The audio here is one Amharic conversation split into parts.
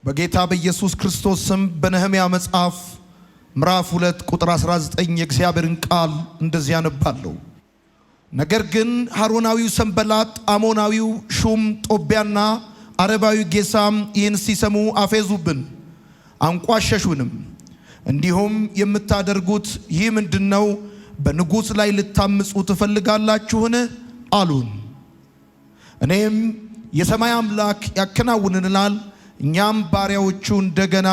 በጌታ በኢየሱስ ክርስቶስ ስም በነህምያ መጽሐፍ ምዕራፍ 2 ቁጥር 19 የእግዚአብሔርን ቃል እንደዚህ ያነባለሁ። ነገር ግን ሐሮናዊው ሰንበላጥ፣ አሞናዊው ሹም ጦቢያና አረባዊው ጌሳም ይህን ሲሰሙ አፌዙብን፣ አንቋሸሹንም። እንዲሁም የምታደርጉት ይህ ምንድነው? በንጉሥ ላይ ልታምፁ ትፈልጋላችሁን? አሉን። እኔም የሰማይ አምላክ ያከናውንልናል፣ እኛም ባሪያዎቹ እንደገና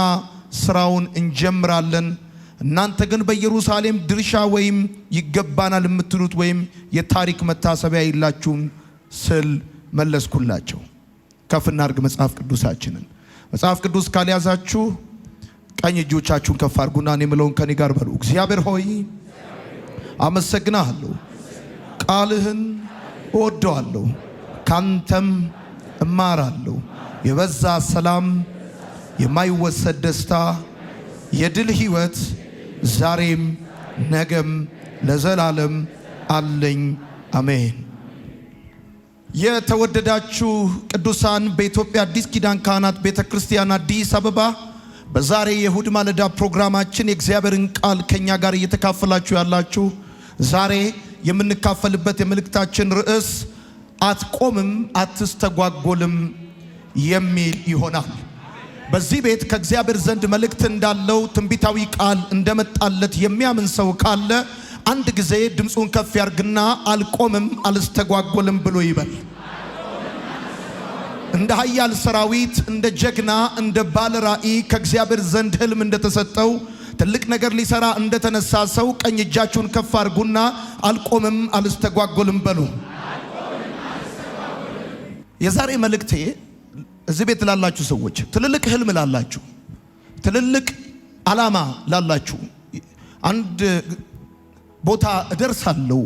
ስራውን እንጀምራለን። እናንተ ግን በኢየሩሳሌም ድርሻ ወይም ይገባናል የምትሉት ወይም የታሪክ መታሰቢያ የላችሁም ስል መለስኩላቸው። ከፍ እናድርግ መጽሐፍ ቅዱሳችንን። መጽሐፍ ቅዱስ ካልያዛችሁ ቀኝ እጆቻችሁን ከፍ አድርጉና እኔ የምለውን ከኔ ጋር በሉ። እግዚአብሔር ሆይ አመሰግናለሁ፣ ቃልህን እወደዋለሁ፣ ካንተም እማራለሁ። የበዛ ሰላም፣ የማይወሰድ ደስታ፣ የድል ህይወት ዛሬም ነገም ለዘላለም አለኝ። አሜን። የተወደዳችሁ ቅዱሳን በኢትዮጵያ አዲስ ኪዳን ካህናት ቤተክርስቲያን አዲስ አበባ በዛሬ የእሁድ ማለዳ ፕሮግራማችን የእግዚአብሔርን ቃል ከኛ ጋር እየተካፈላችሁ ያላችሁ ዛሬ የምንካፈልበት የመልእክታችን ርዕስ አትቆምም አትስተጓጎልም የሚል ይሆናል። በዚህ ቤት ከእግዚአብሔር ዘንድ መልእክት እንዳለው ትንቢታዊ ቃል እንደመጣለት የሚያምን ሰው ካለ አንድ ጊዜ ድምፁን ከፍ ያርግና አልቆምም አልስተጓጎልም ብሎ ይበል። እንደ ኃያል ሰራዊት፣ እንደ ጀግና፣ እንደ ባለ ራእይ ከእግዚአብሔር ዘንድ ህልም እንደተሰጠው ትልቅ ነገር ሊሰራ እንደተነሳ ሰው ቀኝ እጃችሁን ከፍ አርጉና አልቆምም አልስተጓጎልም በሉ። የዛሬ መልእክቴ እዚህ ቤት ላላችሁ ሰዎች፣ ትልልቅ ህልም ላላችሁ፣ ትልልቅ ዓላማ ላላችሁ፣ አንድ ቦታ እደርሳለሁ፣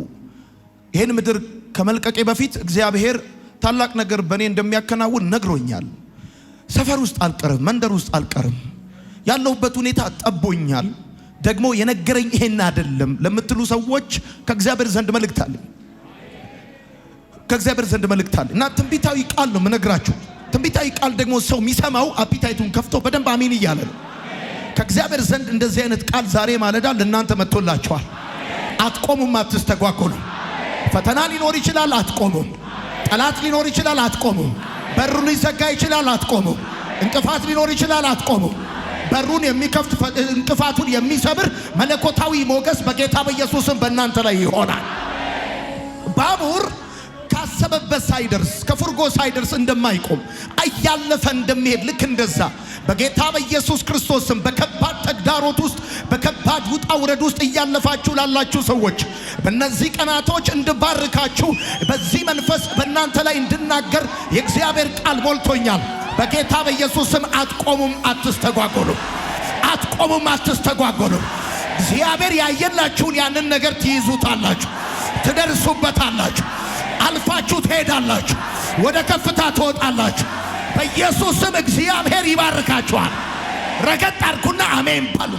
ይሄን ምድር ከመልቀቄ በፊት እግዚአብሔር ታላቅ ነገር በእኔ እንደሚያከናውን ነግሮኛል፣ ሰፈር ውስጥ አልቀርም፣ መንደር ውስጥ አልቀርም፣ ያለሁበት ሁኔታ ጠቦኛል፣ ደግሞ የነገረኝ ይሄን አይደለም ለምትሉ ሰዎች ከእግዚአብሔር ዘንድ መልእክት አለኝ። ከእግዚአብሔር ዘንድ መልእክት አለኝ እና ትንቢታዊ ቃል ነው የምነግራችሁ። ትንቢታዊ ቃል ደግሞ ሰው የሚሰማው አፒታይቱን ከፍቶ በደንብ አሜን እያለ ነው። ከእግዚአብሔር ዘንድ እንደዚህ አይነት ቃል ዛሬ ማለዳ ለእናንተ መጥቶላችኋል። አትቆሙም አትስተጓጎሉም። ፈተና ሊኖር ይችላል፣ አትቆሙም። ጠላት ሊኖር ይችላል፣ አትቆሙም። በሩ ሊዘጋ ይችላል፣ አትቆሙም። እንቅፋት ሊኖር ይችላል፣ አትቆሙም። በሩን የሚከፍት እንቅፋቱን የሚሰብር መለኮታዊ ሞገስ በጌታ በኢየሱስም በእናንተ ላይ ይሆናል። ባቡር ካሰበበት ሳይደርስ ከፉርጎ ሳይደርስ እንደማይቆም እያለፈ እንደሚሄድ ልክ እንደዛ በጌታ በኢየሱስ ክርስቶስም በከባድ ተግዳሮት ውስጥ በከባድ ውጣ ውረድ ውስጥ እያለፋችሁ ላላችሁ ሰዎች በእነዚህ ቀናቶች እንድባርካችሁ በዚህ መንፈስ በእናንተ ላይ እንድናገር የእግዚአብሔር ቃል ሞልቶኛል። በጌታ በኢየሱስም አትቆሙም አትስተጓጎሉም። አትቆሙም አትስተጓጎሉም። እግዚአብሔር ያየላችሁን ያንን ነገር ትይዙታላችሁ፣ ትደርሱበታላችሁ፣ አልፋችሁ ትሄዳላችሁ፣ ወደ ከፍታ ትወጣላችሁ። በኢየሱስም እግዚአብሔር ይባርካችኋል። ረገጥ አድርጉና አሜን በሉ።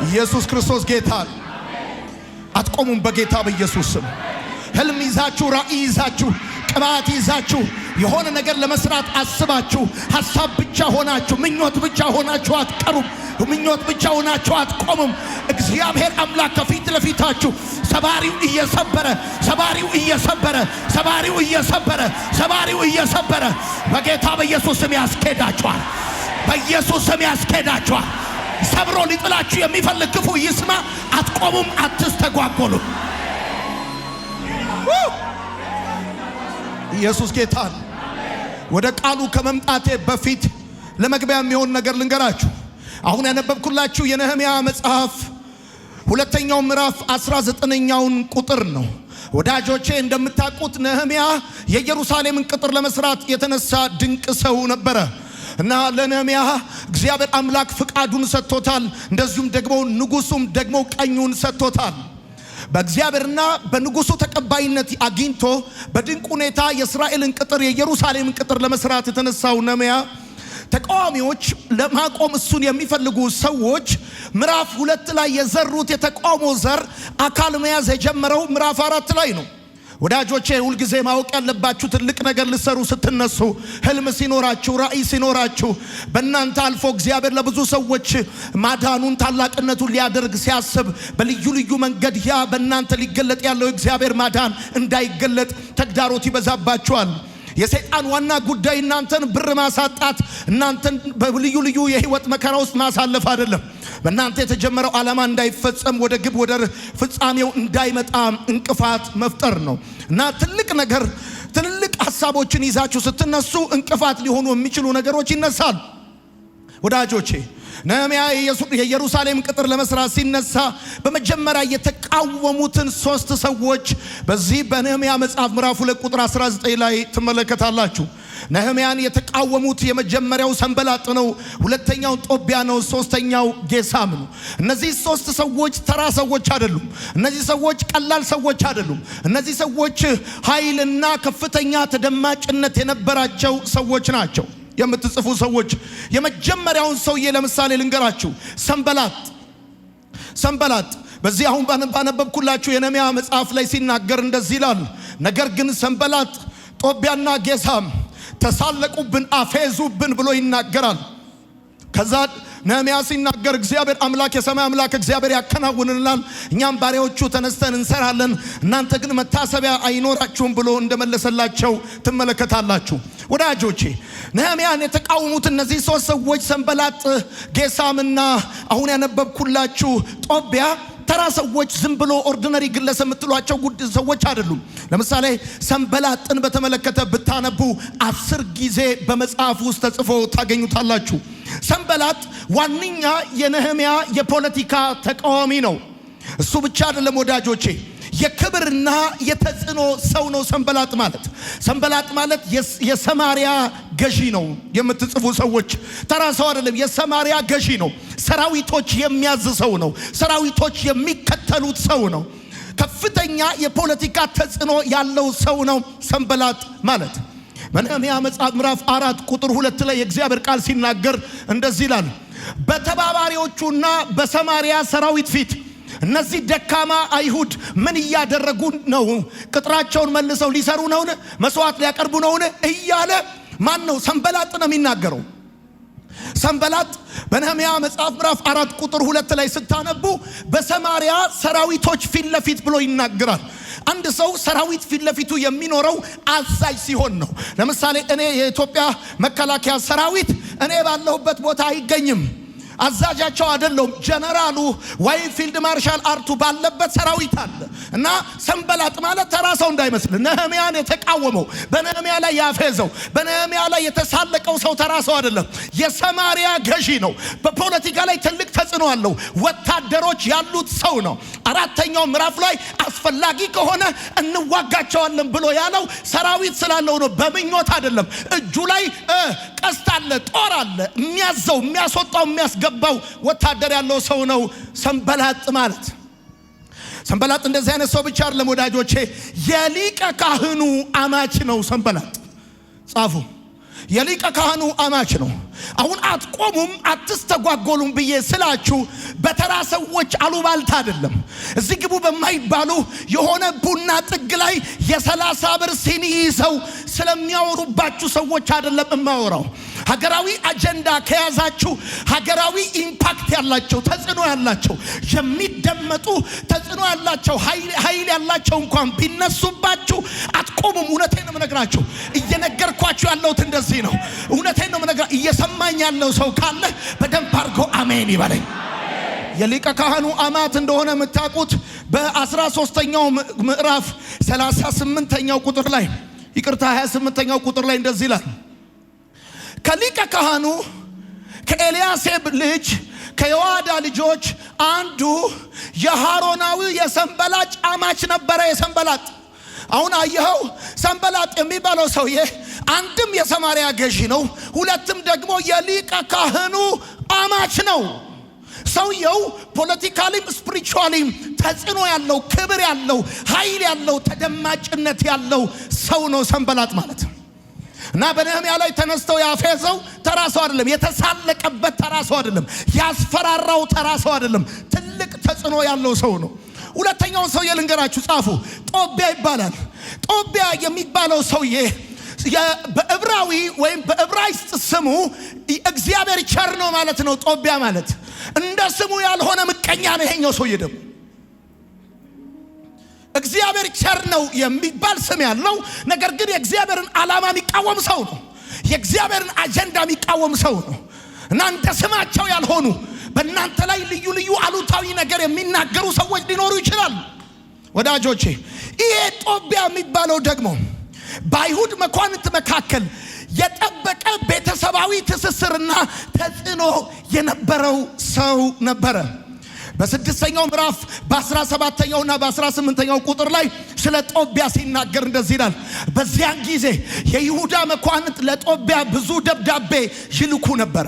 ኢየሱስ ክርስቶስ ጌታ። አትቆሙም በጌታ በኢየሱስም። ህልም ይዛችሁ፣ ራእይ ይዛችሁ፣ ቅባት ይዛችሁ የሆነ ነገር ለመስራት አስባችሁ ሐሳብ ብቻ ሆናችሁ ምኞት ብቻ ሆናችሁ አትቀሩም። ምኞት ብቻ ሆናችሁ አትቆሙም። እግዚአብሔር አምላክ ከፊት ለፊታችሁ ሰባሪው እየሰበረ ሰባሪው እየሰበረ ሰባሪው እየሰበረ ሰባሪው እየሰበረ በጌታ በኢየሱስ ስም ያስኬዳችኋል። በኢየሱስ ስም ያስኬዳችኋል። ሰብሮ ሊጥላችሁ የሚፈልግ ክፉ ይስማ። አትቆሙም አትስተጓጎሉም። ኢየሱስ ጌታ። ወደ ቃሉ ከመምጣቴ በፊት ለመግቢያ የሚሆን ነገር ልንገራችሁ። አሁን ያነበብኩላችሁ የነህምያ መጽሐፍ ሁለተኛው ምዕራፍ 19ኛውን ቁጥር ነው። ወዳጆቼ እንደምታውቁት ነህምያ የኢየሩሳሌምን ቅጥር ለመስራት የተነሳ ድንቅ ሰው ነበረ እና ለነህምያ እግዚአብሔር አምላክ ፍቃዱን ሰጥቶታል። እንደዚሁም ደግሞ ንጉሱም ደግሞ ቀኙን ሰጥቶታል። በእግዚአብሔርና በንጉሱ ተቀባይነት አግኝቶ በድንቅ ሁኔታ የእስራኤልን ቅጥር የኢየሩሳሌምን ቅጥር ለመስራት የተነሳው ነህምያ ተቃዋሚዎች ለማቆም እሱን የሚፈልጉ ሰዎች ምዕራፍ 2 ላይ የዘሩት የተቃውሞ ዘር አካል መያዝ የጀመረው ምዕራፍ 4 ላይ ነው። ወዳጆቼ ሁሉ ጊዜ ማወቅ ያለባችሁ ትልቅ ነገር ልሰሩ ስትነሱ ህልም ሲኖራችሁ ራእይ ሲኖራችሁ በእናንተ አልፎ እግዚአብሔር ለብዙ ሰዎች ማዳኑን ታላቅነቱን ሊያደርግ ሲያስብ በልዩ ልዩ መንገድ ያ በእናንተ ሊገለጥ ያለው እግዚአብሔር ማዳን እንዳይገለጥ ተግዳሮት ይበዛባችኋል። የሰይጣን ዋና ጉዳይ እናንተን ብር ማሳጣት እናንተን በልዩ ልዩ የህይወት መከራ ውስጥ ማሳለፍ አይደለም። በእናንተ የተጀመረው ዓላማ እንዳይፈጸም ወደ ግብ ወደ ፍጻሜው እንዳይመጣ እንቅፋት መፍጠር ነው። እና ትልቅ ነገር ትልቅ ሐሳቦችን ይዛችሁ ስትነሱ እንቅፋት ሊሆኑ የሚችሉ ነገሮች ይነሳሉ። ወዳጆቼ ነህምያ የኢየሩሳሌም ቅጥር ለመስራት ሲነሳ በመጀመሪያ የተቃወሙትን 3 ሰዎች በዚህ በነህምያ መጽሐፍ ምዕራፍ 2 ቁጥር 19 ላይ ትመለከታላችሁ። ነህምያን የተቃወሙት የመጀመሪያው ሰንበላጥ ነው፣ ሁለተኛው ጦቢያ ነው፣ ሶስተኛው ጌሳም ነው። እነዚህ 3 ሰዎች ተራ ሰዎች አይደሉም። እነዚህ ሰዎች ቀላል ሰዎች አይደሉም። እነዚህ ሰዎች ኃይልና ከፍተኛ ተደማጭነት የነበራቸው ሰዎች ናቸው። የምትጽፉ ሰዎች የመጀመሪያውን ሰውዬ ለምሳሌ ልንገራችሁ። ሰንበላጥ በዚህ አሁን ባነበብኩላችሁ የነህምያ መጽሐፍ ላይ ሲናገር እንደዚህ ይላል። ነገር ግን ሰንበላጥ ጦቢያና ጌሳም ተሳለቁብን አፌዙብን ብሎ ይናገራል። ከዛ ነህምያ ሲናገር እግዚአብሔር አምላክ የሰማይ አምላክ እግዚአብሔር ያከናውንልናል፣ እኛም ባሪያዎቹ ተነስተን እንሰራለን፣ እናንተ ግን መታሰቢያ አይኖራችሁም ብሎ እንደመለሰላቸው ትመለከታላችሁ። ወዳጆቼ ነህምያን የተቃወሙት እነዚህ 3 ሰዎች ሰንበላጥ፣ ጌሳምና አሁን ያነበብኩላችሁ ጦቢያ ተራ ሰዎች ዝም ብሎ ኦርዲነሪ ግለሰብ የምትሏቸው ሰዎች አይደሉም። ለምሳሌ ሰንበላጥን በተመለከተ ብታነቡ 10 ጊዜ በመጽሐፍ ውስጥ ተጽፎ ታገኙታላችሁ። ሰንበላጥ ዋንኛ የነህምያ የፖለቲካ ተቃዋሚ ነው። እሱ ብቻ አይደለም ወዳጆቼ፣ የክብርና የተጽዕኖ ሰው ነው ሰንበላጥ ማለት የሰማሪያ ገዢ ነው። የምትጽፉ ሰዎች ተራ ሰው አይደለም፣ የሰማሪያ ገዢ ነው። ሰራዊቶች የሚያዝ ሰው ነው። ሰራዊቶች የሚከተሉት ሰው ነው። ከፍተኛ የፖለቲካ ተጽዕኖ ያለው ሰው ነው ሰንበላጥ ማለት። በነህምያ መጽሐፍ ምዕራፍ 4 ቁጥር 2 ላይ የእግዚአብሔር ቃል ሲናገር እንደዚህ ይላል። በተባባሪዎቹና በሰማሪያ ሰራዊት ፊት እነዚህ ደካማ አይሁድ ምን እያደረጉ ነው? ቅጥራቸውን መልሰው ሊሰሩ ነውን? መስዋዕት ሊያቀርቡ ነውን? እያለ ማን ነው? ሰንበላጥ ነው የሚናገረው። ሰንበላጥ በነህምያ መጽሐፍ ምዕራፍ 4 ቁጥር 2 ላይ ስታነቡ በሰማሪያ ሰራዊቶች ፊት ለፊት ብሎ ይናገራል። አንድ ሰው ሰራዊት ፊት ለፊቱ የሚኖረው አዛዥ ሲሆን ነው። ለምሳሌ እኔ የኢትዮጵያ መከላከያ ሰራዊት እኔ ባለሁበት ቦታ አይገኝም፣ አዛዣቸው አይደለም። ጀነራሉ ወይ ፊልድ ማርሻል አርቱ ባለበት ሰራዊት አለ። እና ሰንበላጥ ማለት ተራ ሰው እንዳይመስል ነህምያን የተቃወመው በነህምያ ላይ ያፌዘው በነህምያ ላይ የተሳለቀው ሰው ተራ ሰው አይደለም። የሰማሪያ ገዢ ነው። በፖለቲካ ላይ ትልቅ ተጽዕኖ አለው። ወታደሮች ያሉት ሰው ነው። 4ኛው ምዕራፍ ላይ አስፈላጊ ከሆነ እንዋጋቸዋለን ብሎ ያለው ሰራዊት ስላለው ነው። በምኞት አይደለም። እጁ ላይ ቀስት አለ፣ ጦር አለ። የሚያዘው የሚያስወጣው የሚያስገባው ወታደር ያለው ሰው ነው ሰንበላጥ ማለት። ሰንበላጥ እንደዚህ አይነት ሰው ብቻ አይደለም ወዳጆቼ፣ የሊቀ ካህኑ አማች ነው ሰንበላጥ። ጻፉ፣ የሊቀ ካህኑ አማች ነው። አሁን አትቆሙም አትስተጓጎሉም ብዬ ስላችሁ በተራ ሰዎች አሉባልታ አይደለም። እዚህ ግቡ በማይባሉ የሆነ ቡና ጥግ ላይ የ30 ብር ሲኒ ይዘው ስለሚያወሩባችሁ ሰዎች አይደለም እማወራው። ሀገራዊ አጀንዳ ከያዛችሁ ሀገራዊ ኢምፓክት ያላቸው ተጽዕኖ ያላቸው የሚደመጡ ተጽዕኖ ያላቸው ኃይል ያላቸው እንኳን ቢነሱባችሁ አትቆሙም። እውነቴን ነው የምነግራችሁ። እየነገርኳችሁ ያለሁት እንደዚህ ነው። እውነቴን ነው የምነግራችሁ። እየሰማኝ ያለው ሰው ካለ በደንብ አድርጎ አሜን ይበለኝ። የሊቀ ካህኑ አማት እንደሆነ የምታውቁት በ13ኛው ምዕራፍ 38ኛው ቁጥር ላይ 28ኛው ቁጥር ላይ እንደዚህ ይላል። ከሊቀ ካህኑ ከኤልያሴብ ልጅ ከዮአዳ ልጆች አንዱ የሃሮናዊ የሰንበላጥ አማች ነበረ። የሰንበላጥ አሁን አየኸው፣ ሰንበላጥ የሚባለው ሰውዬ አንድም የሰማሪያ ገዢ ነው፣ ሁለትም ደግሞ የሊቀ ካህኑ አማች ነው። ሰውየው ፖለቲካሊም ስፒሪቹዋሊም ተጽዕኖ ያለው ክብር ያለው ኃይል ያለው ተደማጭነት ያለው ሰው ነው ሰንበላጥ ማለት። እና በነህምያ ላይ ተነስተው ያፌዘው ተራ ሰው አይደለም። የተሳለቀበት ተራ ሰው አይደለም። ያስፈራራው ተራ ሰው አይደለም። ትልቅ ተጽዕኖ ያለው ሰው ነው። ሁለተኛውን ሰው ልንገራችሁ፣ ጻፉ። ጦቢያ ይባላል። ጦቢያ የሚባለው ሰውዬ በዕብራዊ ወይም በዕብራይስጥ ስሙ እግዚአብሔር ቸር ነው ማለት ነው። ጦቢያ ማለት እንደ ስሙ ያልሆነ ምቀኛ ነው። ይሄኛው ሰውዬ ደግሞ እግዚአብሔር ቸር ነው የሚባል ስም ያለው ነገር ግን የእግዚአብሔርን ዓላማ የሚቃወም ሰው ነው። የእግዚአብሔርን አጀንዳ የሚቃወም ሰው ነው እና እንደ ስማቸው ያልሆኑ በእናንተ ላይ ልዩ ልዩ አሉታዊ ነገር የሚናገሩ ሰዎች ሊኖሩ ይችላሉ። ወዳጆቼ ይሄ ጦቢያ የሚባለው ደግሞ በአይሁድ መኳንንት መካከል የጠበቀ ቤተሰባዊ ትስስርና ተጽዕኖ የነበረው ሰው ነበረ። በስድስተኛው ምዕራፍ በ17ኛውና በ18ኛው ቁጥር ላይ ስለ ጦቢያ ሲናገር እንደዚህ ይላል። በዚያን ጊዜ የይሁዳ መኳንንት ለጦቢያ ብዙ ደብዳቤ ይልኩ ነበረ።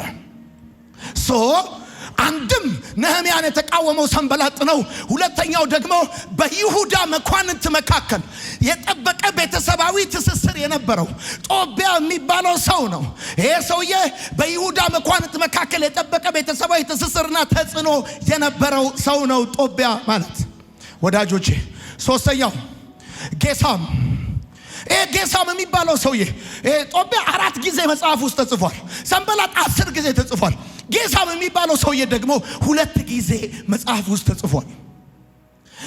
አንድም ነህምያን የተቃወመው ሰንበላጥ ነው። ሁለተኛው ደግሞ በይሁዳ መኳንንት መካከል የጠበቀ ቤተሰባዊ ትስስር የነበረው ጦቢያ የሚባለው ሰው ነው። ይሄ ሰውዬ በይሁዳ መኳንንት መካከል የጠበቀ ቤተሰባዊ ትስስርና ተጽዕኖ የነበረው ሰው ነው ጦቢያ ማለት። ወዳጆቼ ሶስተኛው ጌሳም። ይሄ ጌሳም የሚባለው ሰውዬ ጦቢያ 4 ጊዜ መጽሐፍ ውስጥ ተጽፏል። ሰንበላጥ 10 ጊዜ ተጽፏል። ጌሳም የሚባለው ሰውዬ ደግሞ 2 ጊዜ መጽሐፍ ውስጥ ተጽፏል።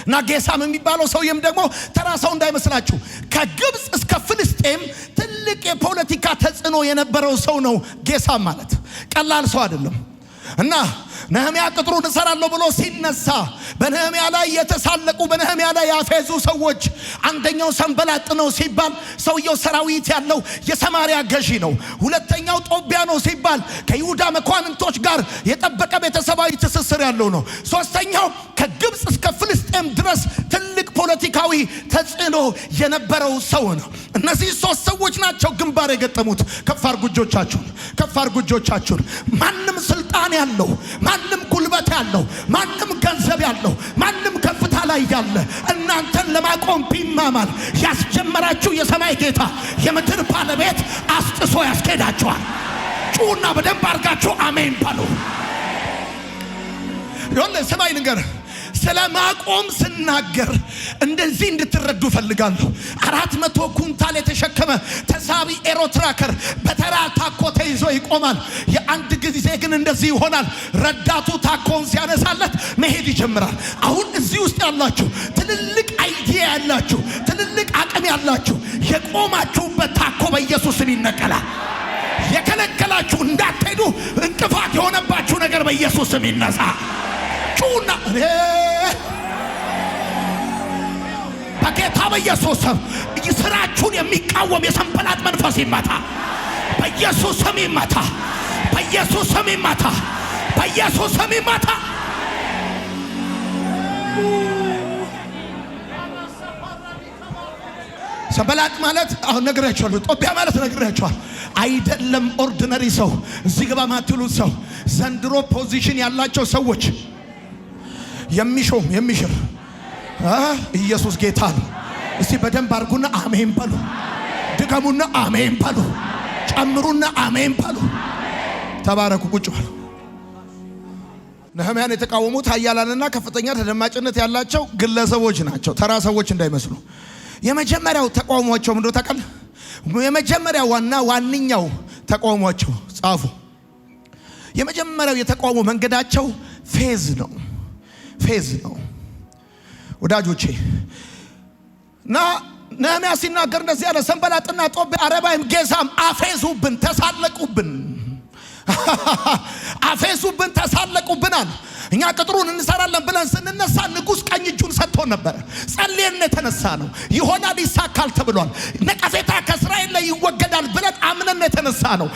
እና ጌሳም የሚባለው ሰውዬም ደግሞ ተራ ሰው እንዳይመስላችሁ ከግብፅ እስከ ፍልስጤም ትልቅ የፖለቲካ ተጽዕኖ የነበረው ሰው ነው። ጌሳም ማለት ቀላል ሰው አይደለም። እና ነህምያ ቅጥሩን እሰራለሁ ብሎ ሲነሳ በነህምያ ላይ የተሳለቁ በነህምያ ላይ ያፌዙ ሰዎች አንደኛው ሰንበላጥ ነው ሲባል ሰውየው ሰራዊት ያለው የሰማሪያ ገዢ ነው። ሁለተኛው ጦቢያ ነው ሲባል ከይሁዳ መኳንንቶች ጋር የጠበቀ ቤተሰባዊ ትስስር ያለው ነው። ሶስተኛው ከግብፅ እስከ ፍልስጤም ድረስ ትልቅ ፖለቲካዊ ተጽዕኖ የነበረው ሰው ነው። እነዚህ 3 ሰዎች ናቸው ግንባር የገጠሙት። ከፍ አድርጉ እጆቻችሁን፣ ከፍ አድርጉ እጆቻችሁን። ማንም ስልጣን ያለው፣ ማንም ጉልበት ያለው፣ ማንም ገንዘብ ያለው፣ ማንም ከፍታ ላይ ያለ እናንተን ለማቆም ቢማማል ያስጀመራችሁ የሰማይ ጌታ የምድር ባለቤት አስጥሶ ያስኬዳችኋል። ጩና በደንብ አድርጋችሁ አሜን በሉ። ይሁን ሰማይ ልንገር ስለ ማቆም ስናገር እንደዚህ እንድትረዱ ፈልጋለሁ። 400 ኩንታል የተሸከመ ተሳቢ ኤሮትራከር በተራ ታኮ ተይዞ ይቆማል። የአንድ ጊዜ ግን እንደዚህ ይሆናል። ረዳቱ ታኮን ሲያነሳለት መሄድ ይጀምራል። አሁን እዚህ ውስጥ ያላችሁ ትልልቅ አይዲያ ያላችሁ ትልልቅ አቅም ያላችሁ የቆማችሁበት ታኮ በኢየሱስ ስም ይነቀላል። የከለከላችሁ እንዳትሄዱ እንቅፋት የሆነባችሁ ነገር በኢየሱስ ስም ይነሳ። ጩና በጌታ በኢየሱስ ስም ስራችሁን የሚቃወም የሰንበላጥ መንፈስ ይመታ። በኢየሱስ ስም ይመታ። በኢየሱስ ስም ይመታ። በኢየሱስ ስም ይመታ። ሰንበላጥ ማለት አሁን ነግሬያችኋለሁ። ጦቢያ ማለት ነግሬያችኋል። አይደለም ኦርዲነሪ ሰው እዚህ ገባ ማትሉት ሰው ዘንድሮ ፖዚሽን ያላቸው ሰዎች የሚሾም የሚሽር ኢየሱስ ጌታ ነው። እስቲ በደንብ አርጉና አሜን በሉ። ድገሙና አሜን በሉ። ጨምሩና አሜን በሉ። ተባረኩ። ቁጭ በሉ። ነህምያን የተቃወሙት ኃያላንና ከፍተኛ ተደማጭነት ያላቸው ግለሰቦች ናቸው። ተራ ሰዎች እንዳይመስሉ። የመጀመሪያው ተቃውሟቸው ምንድነው ታውቃለህ? የመጀመሪያው ዋንኛው ተቃውሟቸው ጻፉ። የመጀመሪያው የተቃውሞ መንገዳቸው ፌዝ ነው። ፌዝ ነው ወዳጆቼ። እና ነህምያ ሲናገር እንደዚህ ያለ ሰንበላጥና ጦቢያ አረባይም ጌሳም አፌዙብን፣ ተሳለቁብን። አፌዙብን፣ ተሳለቁብናል። እኛ ቅጥሩን እንሰራለን ብለን ስንነሳ ንጉሥ ቀኝ እጁን ሰጥቶን ነበር። ጸልየን የተነሳ ነው። ይሆናል ይሳካል ተብሏል። ነቀፌታ ከእስራኤል ላይ ይወገዳል ብለን አምነን የተነሳ ነው።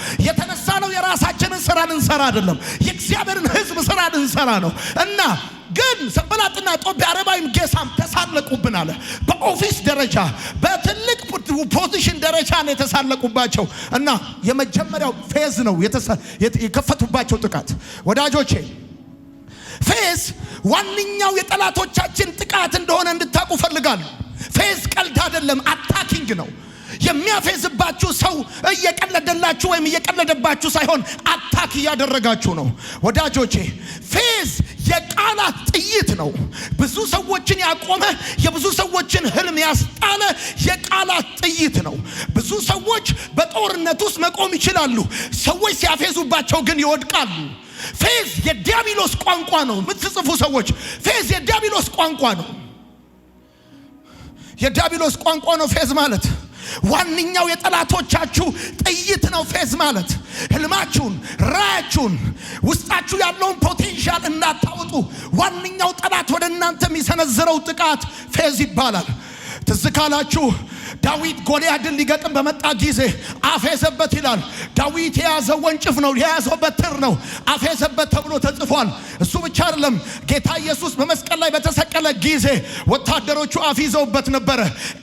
የራሳችንን ስራ ልንሰራ አይደለም፣ የእግዚአብሔርን ሕዝብ ስራ ልንሰራ ነው። እና ግን ሰንበላጥና ጦቢያ አረባይም ጌሳም ተሳለቁብን አለ። በኦፊስ ደረጃ በትልቅ ፖዚሽን ደረጃ ነው የተሳለቁባቸው። እና የመጀመሪያው ፌዝ ነው የከፈቱባቸው ጥቃት። ወዳጆቼ ፌዝ ዋንኛው የጠላቶቻችን ጥቃት እንደሆነ እንድታቁ ፈልጋለሁ። ፌዝ ቀልድ አይደለም፣ አታኪንግ ነው። የሚያፌዝባችሁ ሰው እየቀለደላችሁ ወይም እየቀለደባችሁ ሳይሆን አታክ እያደረጋችሁ ነው። ወዳጆቼ ፌዝ የቃላት ጥይት ነው። ብዙ ሰዎች ሰዎችን ያቆመ የብዙ ሰዎችን ህልም ያስጣለ የቃላት ጥይት ነው። ብዙ ሰዎች በጦርነት ውስጥ መቆም ይችላሉ። ሰዎች ሲያፌዙባቸው ግን ይወድቃሉ። ፌዝ የዲያብሎስ ቋንቋ ነው። የምትጽፉ ሰዎች ፌዝ የዲያብሎስ ቋንቋ ነው። የዲያብሎስ ቋንቋ ነው ፌዝ ማለት። ዋንኛው የጠላቶቻችሁ ጥይት ነው ፌዝ ማለት። ህልማችሁን፣ ራያችሁን፣ ውስጣችሁ ያለውን ፖቴንሻል እንዳታወጡ ዋንኛው ጠላት ወደ እናንተ የሚሰነዝረው ጥቃት ፌዝ ይባላል። ትዝ ካላችሁ ዳዊት ጎልያድን ሊገጥም በመጣ ጊዜ አፌዘበት ይላል። ዳዊት የያዘው ወንጭፍ ነው፣ የያዘው በትር ነው። አፌዘበት ተብሎ ተጽፏል። እሱ ብቻ አይደለም፣ ጌታ ኢየሱስ በመስቀል ላይ በተሰቀለ ጊዜ ወታደሮቹ አፊዘውበት ነበረ።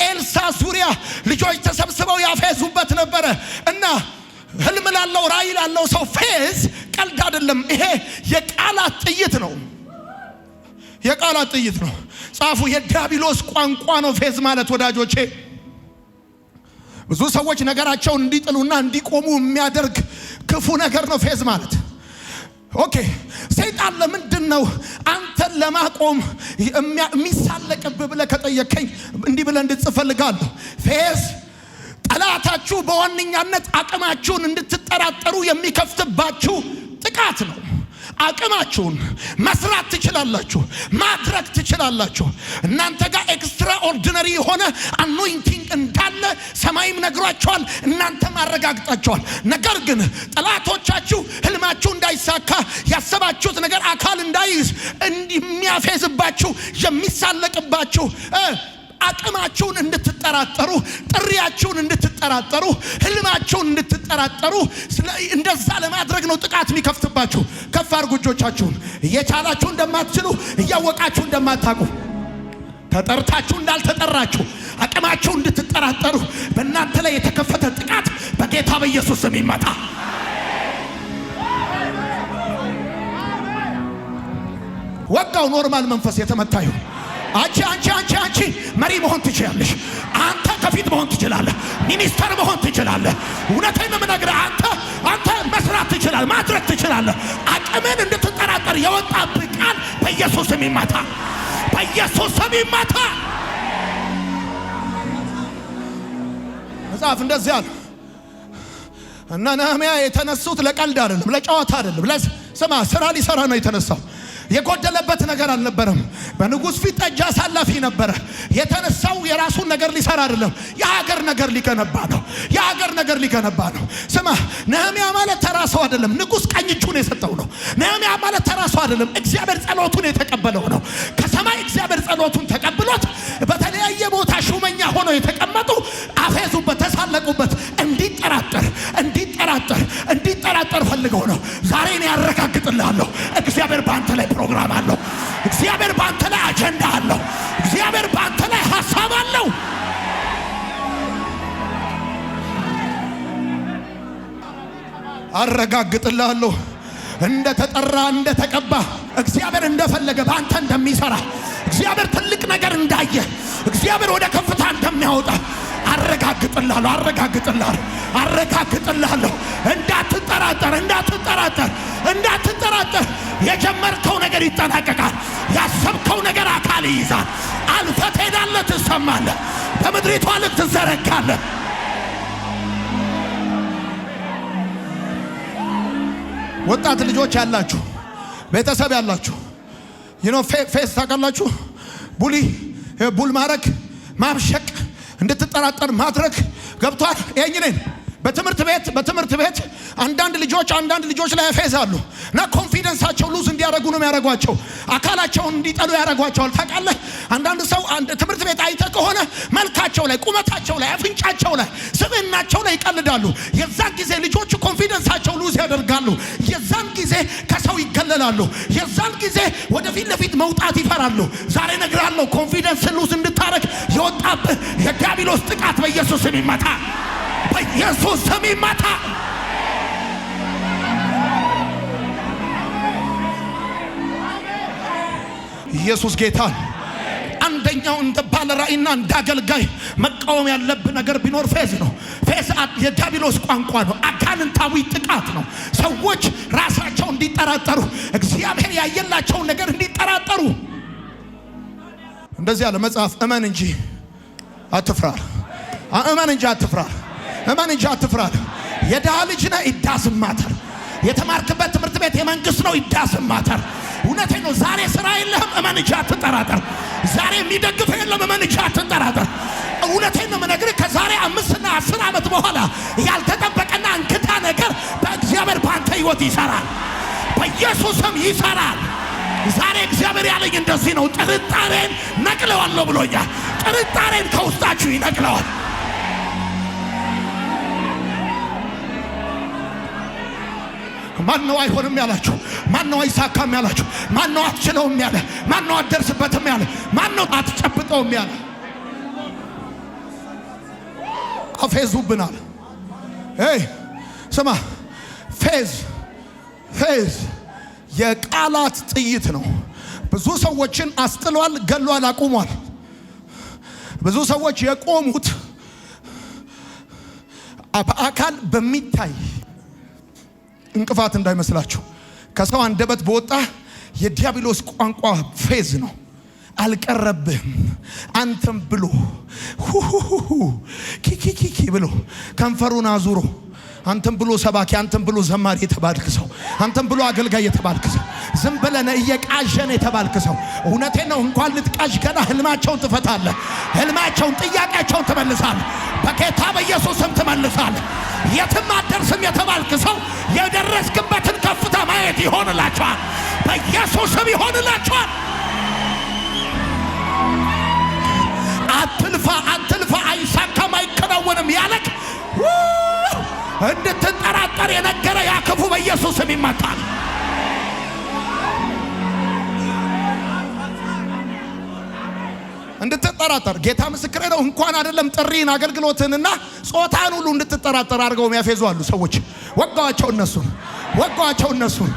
ኤልሳ ዙሪያ ልጆች ተሰብስበው ያፌዙበት ነበረ። እና ህልም ላለው ራእይ ላለው ሰው ፌዝ ቀልድ አይደለም። ይሄ የቃላት ጥይት ነው። የቃላት ጥይት ነው። ጻፉ። የዲያብሎስ ቋንቋ ነው ፌዝ ማለት ወዳጆቼ። ብዙ ሰዎች ነገራቸውን እንዲጥሉና እንዲቆሙ የሚያደርግ ክፉ ነገር ነው ፌዝ ማለት። ኦኬ ሰይጣን ለምንድን ነው አንተን ለማቆም የሚሳለቅብህ ብለህ ከጠየቀኝ እንዲህ ብለህ እንድትጽፍ ፈልጋለሁ። ፌዝ ጠላታችሁ በዋነኛነት አቅማችሁን እንድትጠራጠሩ የሚከፍትባችሁ ጥቃት ነው። አቅማችሁን መስራት ትችላላችሁ፣ ማድረግ ትችላላችሁ። እናንተ ጋር ኤክስትራ ኦርዲነሪ የሆነ አኖይንቲንግ እንዳለ ሰማይም ነግሯችኋል፣ እናንተም አረጋግጣችኋል። ነገር ግን ጠላቶቻችሁ ህልማችሁ እንዳይሳካ፣ ያሰባችሁት ነገር አካል እንዳይይዝ የሚያፌዝባችሁ፣ የሚሳለቅባችሁ፣ አቅማችሁን እንድትጠራጠሩ፣ ጥሪያችሁን እንድትጠራጠሩ፣ ህልማችሁን እንድትጠራጠሩ እንደዛ ለማድረግ ነው ጥቃት የሚከፍትባችሁ። ከፍ አድርጉ እጆቻችሁን። እየቻላችሁ እንደማትችሉ፣ እያወቃችሁ እንደማታውቁ፣ ተጠርታችሁ እንዳልተጠራችሁ አቅማችሁን እንድትጠራጠሩ በእናንተ ላይ የተከፈተ ጥቃት በጌታ በኢየሱስ ስም ይመታ። ወጋው። ኖርማል መንፈስ የተመታ ይሁን። አንቺ መሪ መሆን ትችላለሽ። አንተ ከፊት መሆን ትችላለህ። ሚኒስተር መሆን ትችላለህ። እውነቴን ነው የምነግርህ። አንተ መስራት ትችላለህ፣ ማድረግ ትችላለህ። አቅምን እንድትጠራጠር የወጣብህ ቃል በኢየሱስ ስም ይመታ፣ በኢየሱስ ስም ይመታ። መጽሐፍ እንደዚህ አለ እና ነህምያ የተነሱት ለቀልድ አይደለም፣ ለጨዋታ አይደለም። ስማ፣ ስራ ሊሰራ ነው የተነሳው። የጎደለበት ነገር አልነበረም። በንጉሥ ፊት ጠጅ አሳላፊ ነበረ። የተነሳው የራሱን ነገር ሊሰራ አይደለም፣ የሀገር ነገር ሊገነባ ነው። የሀገር ነገር ሊገነባ ነው። ስማ፣ ነህምያ ማለት ተራ ሰው አይደለም። ንጉሥ ቀኝ እጁን የሰጠው ነው። ነህምያ ማለት ተራ ሰው አይደለም። እግዚአብሔር ጸሎቱን የተቀበለው ነው። ከሰማይ እግዚአብሔር ጸሎቱን ተቀብሎት በተለያየ ቦታ ሹመኛ ሆነው የተቀመጡ አፌዙበት፣ ተሳለቁበት። እንዲጠራጠር ፈልገው ነው። ዛሬ እኔ ያረጋግጥልሃለሁ፣ እግዚአብሔር በአንተ ላይ ፕሮግራም አለው። እግዚአብሔር በአንተ ላይ አጀንዳ አለው። እግዚአብሔር በአንተ ላይ ሐሳብ አለው። አረጋግጥልሃለሁ፣ እንደተጠራ እንደተቀባ እግዚአብሔር እንደፈለገ በአንተ እንደሚሰራ፣ እግዚአብሔር ትልቅ ነገር እንዳየ፣ እግዚአብሔር ወደ ከፍታ እንደሚያወጣ አረጋግጥልሃለሁ። እንዳትጠራጠር። የጀመርከው ነገር ይጠናቀቃል። ያሰብከው ነገር አካል ይይዛል። አልፈህ ትሄዳለህ፣ ትሰማለህ። በምድሪቷ ልክ ትዘረጋለህ። ወጣት ልጆች ያላችሁ፣ ቤተሰብ ያላችሁ ፌስ ታውቃላችሁ። ቡል ማድረግ፣ ማብሸቅ፣ እንድትጠራጠር ማድረግ ገብቷል። ይሄን በትምህርት ቤት አንዳንድ ልጆች ላይ ያፌዛሉ እና ኮንፊደንሳቸው ሉዝ እንዲያደርጉ ነው የሚያደርጓቸው። አካላቸውን እንዲጠሉ ያደርጓቸዋል። ታውቃለህ፣ አንዳንድ ሰው ትምህርት ቤት አይተህ ከሆነ መልካቸው ላይ፣ ቁመታቸው ላይ፣ አፍንጫቸው ላይ፣ ስብዕናቸው ላይ ይቀልዳሉ። የዛን ጊዜ ልጆቹ ኮንፊደንሳቸው ሉዝ ያደርጋሉ። የዛን ጊዜ ከሰው ይገለላሉ። የዛን ጊዜ ወደፊት ለፊት መውጣት ይፈራሉ። ዛሬ እነግርሃለሁ፣ ኮንፊደንስ ሉዝ እንድታረግ የወጣብህ የዲያብሎስ ጥቃት በኢየሱስ ስም ይመታ፣ በኢየሱስ ስም ይመታ። ኢየሱስ ጌታ። አንደኛው እንደ ባለ ራእይና እንደ አገልጋይ መቃወም ያለብህ ነገር ቢኖር ፌዝ ነው። ፌዝ የዲያብሎስ ቋንቋ ነው። አጋንንታዊ ጥቃት ነው። ሰዎች ራሳቸው እንዲጠራጠሩ፣ እግዚአብሔር ያየላቸውን ነገር እንዲጠራጠሩ። እንደዚህ ያለ መጽሐፍ እመን እንጂ አትፍራ። እመን እንጂ አትፍራ። እመን እንጂ አትፍራ። የድሃ ልጅ ነህ ይዳዝማተር። የተማርክበት ትምህርት ቤት የመንግስት ነው ይዳዝማተር። እውነቴን ነው። ዛሬ ስራ የለህም እመን እንጂ አትጠራጠር። ዛሬ የሚደግፍ የለም እመን እንጂ አትጠራጠር። እውነቴን ነው የምነግርህ ከዛሬ 5 እና 10 ዓመት በኋላ ያልተጠበቀና እንግዳ ነገር በእግዚአብሔር ባንተ ህይወት ይሰራል። በኢየሱስም ይሰራል። ዛሬ እግዚአብሔር ያለኝ እንደዚህ ነው። ጥርጣሬን ነቅለዋለሁ ብሎኛል። ጥርጣሬን ከውስጣችሁ ይነቅለዋል። ማን ነው አይሆንም ያላችሁ? ማን ነው አይሳካም ያላችሁ? ማን ነው አትችለውም ያለ? ማን ነው አትደርስበትም ያለ? ማን ነው አትጨብጠውም ያለ? አፌዙብናል። ስማ፣ ፌዝ የቃላት ጥይት ነው። ብዙ ሰዎችን አስጥሏል፣ ገሏል፣ አቁሟል። ብዙ ሰዎች የቆሙት በአካል በሚታይ እንቅፋት እንዳይመስላችሁ ከሰው አንደበት በወጣ የዲያብሎስ ቋንቋ ፌዝ ነው። አልቀረብህም አንተም ብሎ ኪኪኪኪ ብሎ ከንፈሩን አዙሮ አንተም ብሎ ሰባኪ፣ አንተም ብሎ ዘማሪ የተባልክ ሰው፣ አንተም ብሎ አገልጋይ የተባልክ ሰው፣ ዝም ብለህ እየቃዠን የተባልክ ሰው፣ እውነቴን ነው እንኳን ልትቃዥ ገና ህልማቸውን ትፈታለህ። ህልማቸውን፣ ጥያቄያቸውን ትመልሳለህ። በጌታ በኢየሱስም ትመልሳለህ። የትም አትደርስም የተባልክ ሰው የደረስክበትን ከፍታ ማየት ይሆንላችኋል። በኢየሱስም ይሆንላችኋል። አትልፋ አይሳካም አይከናወንም ያለክ እንድትጠራጠር የነገረ ያ ክፉ በኢየሱስም ይመታል። እንድትጠራጠር ጌታ ምስክሬ ነው። እንኳን አይደለም ጥሪን አገልግሎትንና ጾታን ሁሉ እንድትጠራጠር አድርገው የሚያፌዙ አሉ ሰዎች። ወጋዋቸው እነሱን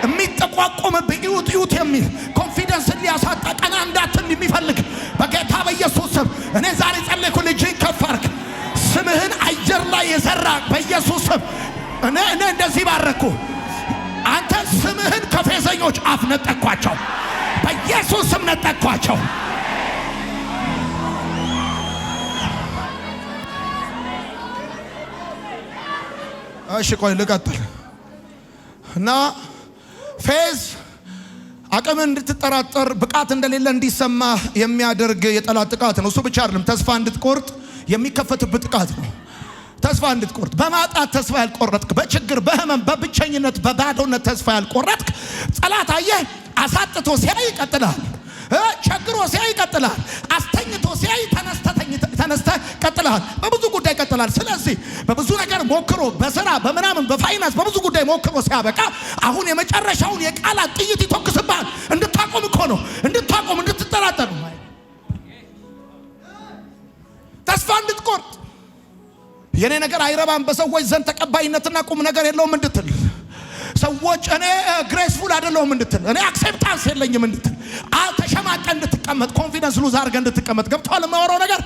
የሚጠቋቆምብህ ይውት የሚል ኮንፊደንስን ሊያሳጣ ቀና እንዳትል የሚፈልግ በጌታ በኢየሱስ ስም እኔ ዛሬ ጸለይኩ። ልጅህን ከፍ አድርግ። ስምህን አየር ላይ የዘራ በኢየሱስ ስም እኔ እንደዚህ ባረኩ። አንተ ስምህን ከፌዘኞች አፍ ነጠቅኳቸው፣ በኢየሱስ ስም ነጠቅኳቸው። እሺ ቆይ ልቀጥል እና ፌዝ አቅምን እንድትጠራጠር ብቃት እንደሌለ እንዲሰማ የሚያደርግ የጠላት ጥቃት ነው። እሱ ብቻ አይደለም፣ ተስፋ እንድትቆርጥ የሚከፈትበት ጥቃት ነው። ተስፋ እንድትቆርጥ በማጣት ተስፋ ያልቆረጥክ፣ በችግር በህመም በብቸኝነት በባዶነት ተስፋ ያልቆረጥክ ጠላት አየህ አሳጥቶ ሲያይ ይቀጥላል። ቸግሮ ሲያይ ይቀጥላል። አስተኝቶ ሲያይ ተነስተ ቀጥላል። በብዙ ጉዳይ ቀጥላል። ስለዚህ በብዙ ነገር ሞክሮ በስራ በምናምን በፋይናንስ በብዙ ጉዳይ ሞክሮ ሲያበቃ አሁን የመጨረሻውን የቃላት ጥይት ይተኩስብሃል። እንድታቆም እኮ ነው። እንድታቆም፣ እንድትጠራጠር፣ ተስፋ እንድትቆርጥ፣ የኔ ነገር አይረባም፣ በሰዎች ዘንድ ተቀባይነትና ቁም ነገር የለውም እንድትል፣ ሰዎች እኔ ግሬስፉል አይደለሁም እንድትል፣ እኔ አክሴፕታንስ የለኝም እንድትል፣ ተሸማቀ እንድትቀመጥ፣ ኮንፊደንስ ሉዝ አድርገህ እንድትቀመጥ። ገብቶሃል የማወራው ነገር?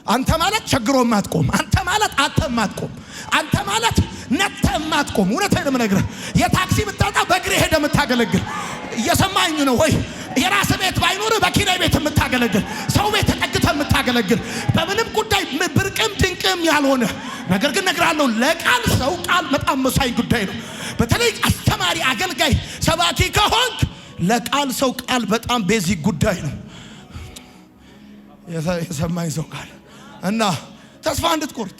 አንተ ማለት ቸግሮ ማትቆም፣ አንተ ማለት አተ ማትቆም፣ አንተ ማለት ነተ ማትቆም። እውነቴን ነው የምነግርህ። የታክሲ ብታጣ በእግር ሄደ የምታገለግል፣ እየሰማኝ ነው ወይ? የራስ ቤት ባይኖር በኪራይ ቤት የምታገለግል፣ ሰው ቤት ተጠግተህ የምታገለግል፣ በምንም ጉዳይ ብርቅም ድንቅም ያልሆነ ነገር ግን እነግርሃለሁ፣ ለቃል ሰው ቃል በጣም መሳይ ጉዳይ ነው። በተለይ አስተማሪ፣ አገልጋይ፣ ሰባኪ ከሆንክ ለቃል ሰው ቃል በጣም ቤዚክ ጉዳይ ነው። የሰማኝ ሰው ቃል እና ተስፋ እንድትቆርጥ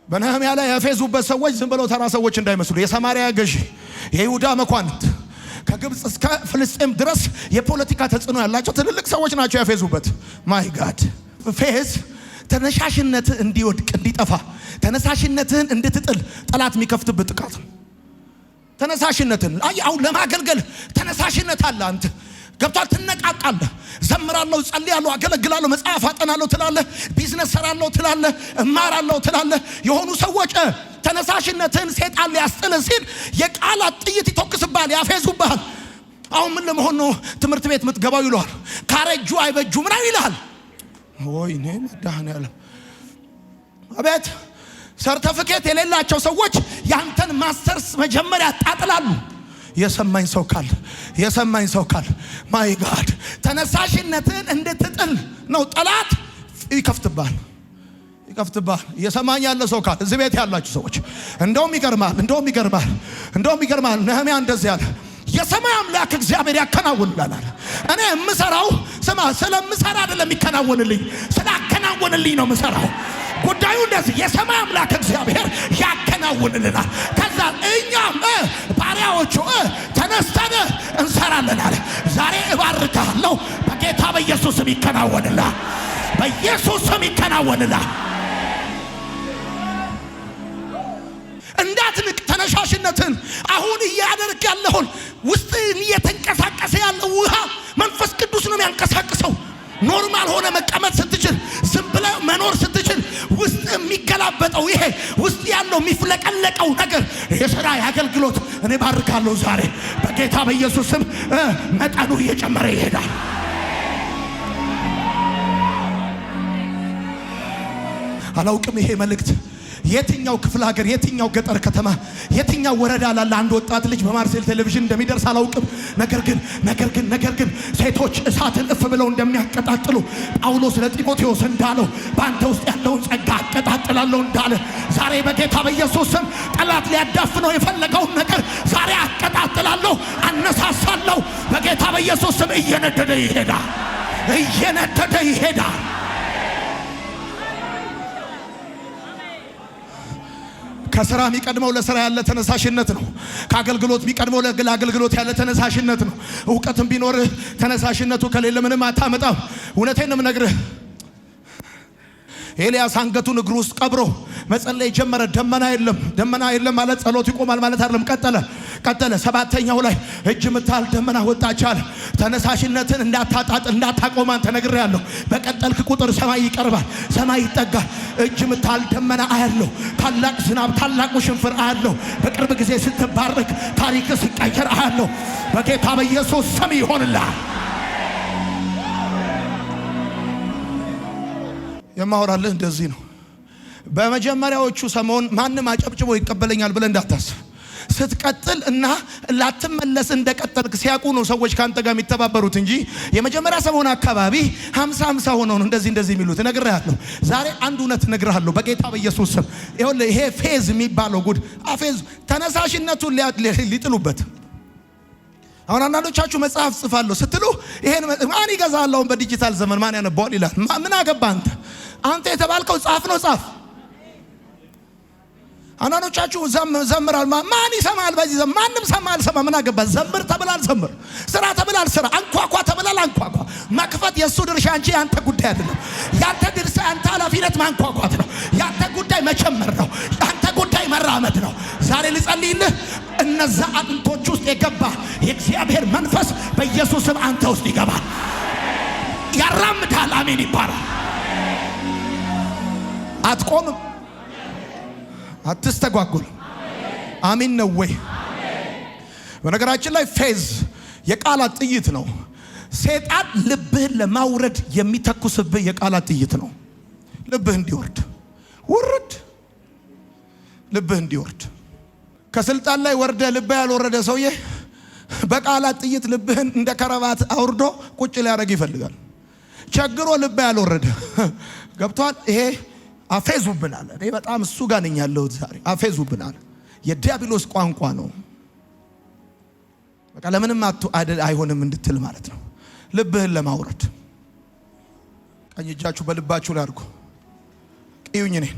በነህምያ ላይ ያፌዙበት ሰዎች ዝም ብለው ተራ ሰዎች እንዳይመስሉ። የሰማርያ ገዢ፣ የይሁዳ መኳንንት፣ ከግብፅ እስከ ፍልስጤም ድረስ የፖለቲካ ተጽዕኖ ያላቸው ትልልቅ ሰዎች ናቸው ያፌዙበት። ማይ ጋድ ፌዝ ተነሳሽነትህ እንዲወድቅ እንዲጠፋ፣ ተነሳሽነትህን እንድትጥል ጠላት የሚከፍትበት ጥቃት ነው። ተነሳሽነትን አሁን ለማገልገል ተነሳሽነት አለ። አንተ ገብቷል። ትነቃቃለህ። ዘምራለሁ፣ ጸልያለሁ፣ አገለግላለሁ፣ መጽሐፍ አጠናለሁ ትላለህ፣ ቢዝነስ ሰራለሁ ትላለህ፣ እማራለሁ ትላለህ። የሆኑ ሰዎች ተነሳሽነትን ሴጣን ሊያስጥልህ ሲል የቃላት ጥይት ይተኩስብሃል፣ ያፌዙብሃል። አሁን ምን ለመሆን ነው ትምህርት ቤት የምትገባው ይለዋል። ካረጁ አይበጁ ምናምን ይልሃል። ወይኔ መድኃኔዓለም አቤት! ሰርተፊኬት የሌላቸው ሰዎች ያንተን ማስተርስ መጀመሪያ ያጣጥላሉ። የሰማኝ ሰው ካለ ማይ ጋድ ተነሳሽነትን እንድትጥል ነው ጠላት ይከፍትባል። የሰማኝ ያለ ሰው ካለ እዚህ ቤት ያላችሁ ሰዎች እንደውም ይገርማል ነህምያ እንደዚህ ያለ የሰማይ አምላክ እግዚአብሔር ያከናውንልናል። እኔ የምሰራው ስለምሰራ አይደለም ይከናወንልኝ፣ ስላከናወንልኝ ነው የምሰራው። ጉዳዩ እንደዚህ የሰማይ አምላክ እግዚአብሔር ያከናውንልናል። ከዛ እኛም ባሪያዎቹ ተነስተን እንሰራለን አለ። ዛሬ እባርካለሁ በጌታ በኢየሱስ ስም ይከናወንልሃል። በኢየሱስ ስም ይከናወንልሃል። እንዳትንቅ ተነሳሽነትን። አሁን እያደረክ ያለውን ውስጥ እየተንቀሳቀሰ ያለው ውሃ መንፈስ ቅዱስ ነው የሚያንቀሳቅሰው። ኖርማል ሆነ መቀመጥ ስትችል፣ ዝም ብለህ መኖር ስትችል ውስጥ የሚገላበጠው ይሄ ውስጥ ያለው የሚፍለቀለቀው ነገር የሥራ የአገልግሎት እኔ ባርካለሁ ዛሬ በጌታ በኢየሱስ ስም መጠኑ እየጨመረ ይሄዳል። አላውቅም ይሄ መልእክት የትኛው ክፍለ ሀገር፣ የትኛው ገጠር ከተማ፣ የትኛው ወረዳ ላለ አንድ ወጣት ልጅ በማርሴል ቴሌቪዥን እንደሚደርስ አላውቅም። ነገር ግን ሴቶች እሳትን እፍ ብለው እንደሚያቀጣጥሉ ጳውሎስ ለጢሞቴዎስ እንዳለው በአንተ ውስጥ ያለውን ጸጋ አቀጣጥላለሁ እንዳለ ዛሬ በጌታ በኢየሱስ ስም ጠላት ሊያዳፍነው የፈለገውን ነገር ዛሬ አቀጣጥላለሁ፣ አነሳሳለሁ። በጌታ በኢየሱስ ስም እየነደደ ይሄዳል። ከሥራ የሚቀድመው ለሥራ ያለ ተነሳሽነት ነው። ከአገልግሎት የሚቀድመው ለአገልግሎት ያለ ተነሳሽነት ነው። እውቀትም ቢኖርህ ተነሳሽነቱ ከሌለ ምንም አታመጣም። እውነቴን ነው የምነግርህ። ኤልያስ አንገቱን እግሩ ውስጥ ቀብሮ መጸለይ ጀመረ። ደመና የለም ማለት ጸሎት ይቆማል ማለት አይደለም። ቀጠለ። ሰባተኛው ላይ እጅ ምታል ደመና ወጣች አለ። ተነሳሽነትን እንዳታቆማን ተነግሬያለሁ። በቀጠልክ ቁጥር ሰማይ ይቀርባል፣ ሰማይ ይጠጋል። እጅ ምታል ደመና አያለሁ። ታላቅ ዝናብ፣ ታላቅ ውሽንፍር አያለሁ። በቅርብ ጊዜ ስትባረክ ታሪክ ሲቀየር አያለሁ። በጌታ በኢየሱስ ስም ይሆንልሃል። የማወራልህ እንደዚህ ነው። በመጀመሪያዎቹ ሰሞን ማንም አጨብጭቦ ይቀበለኛል ብለህ እንዳታስብ። ስትቀጥል እና ላትመለስ እንደቀጠልክ ሲያውቁ ነው ሰዎች ካንተ ጋር የሚተባበሩት እንጂ የመጀመሪያ ሰሞን አካባቢ 50 ሆነው ነው እንደዚህ የሚሉት። እነግርሃለሁ ዛሬ አንድ እውነት እነግርሃለሁ በጌታ በኢየሱስ ስም። ይሄ ፌዝ የሚባለው ጉድ አፌዝ ተነሳሽነቱን ሊጥሉበት። አሁን አንዳንዶቻችሁ መጽሐፍ ጽፋለሁ ስትሉ ይሄን ማን ይገዛል? አሁን በዲጂታል ዘመን ማን ያነባዋል ይላል። ምን አገባ አንተ የተባልከው ጻፍ ነው ጻፍ። አንዳንዶቻችሁ ዘምራል ማን ይሰማል? በዚህ ዘመን ማንም ሰማ አልሰማ ምን አገባ? ዘምር ተብላል ዘምር፣ ስራ ተብላል ስራ፣ አንኳኳ ተብላል አንኳኳ። መክፈት የሱ ድርሻ እንጂ ያንተ ጉዳይ አይደለም። ያንተ ድርሻ ያንተ ኃላፊነት ማንኳኳት ነው። ያንተ ጉዳይ መጨመር ነው። ያንተ ጉዳይ መራመድ ነው። ዛሬ ልጸልይልህ። እነዛ አጥንቶች ውስጥ የገባ የእግዚአብሔር መንፈስ በኢየሱስ ስም አንተ ውስጥ ይገባል፣ ያራምዳል። አሜን ይባላል። አትቆምም፣ አትስተጓጉል። አሜን ነው ወይ? በነገራችን ላይ ፌዝ የቃላት ጥይት ነው። ሰይጣን ልብህን ለማውረድ የሚተኩስብህ የቃላት ጥይት ነው። ልብህ እንዲወርድ ልብህ እንዲወርድ ከስልጣን ላይ ወርደ ልብህ ያልወረደ ሰውዬ በቃላት ጥይት ልብህን እንደ ከረባት አውርዶ ቁጭ ሊያደርግ ይፈልጋል። ቸግሮ ልብህ ያልወረደ ገብቷል። ይሄ አፌዙብናል። እኔ በጣም እሱ ጋር ነኝ ያለሁት ዛሬ። አፌዙብናል የዲያብሎስ ቋንቋ ነው። በቃ ለምንም አይሆንም እንድትል ማለት ነው። ልብህን ለማውረድ ቀኝ እጃችሁ በልባችሁ ላይ አድርጉ። ቅዩኝ እኔን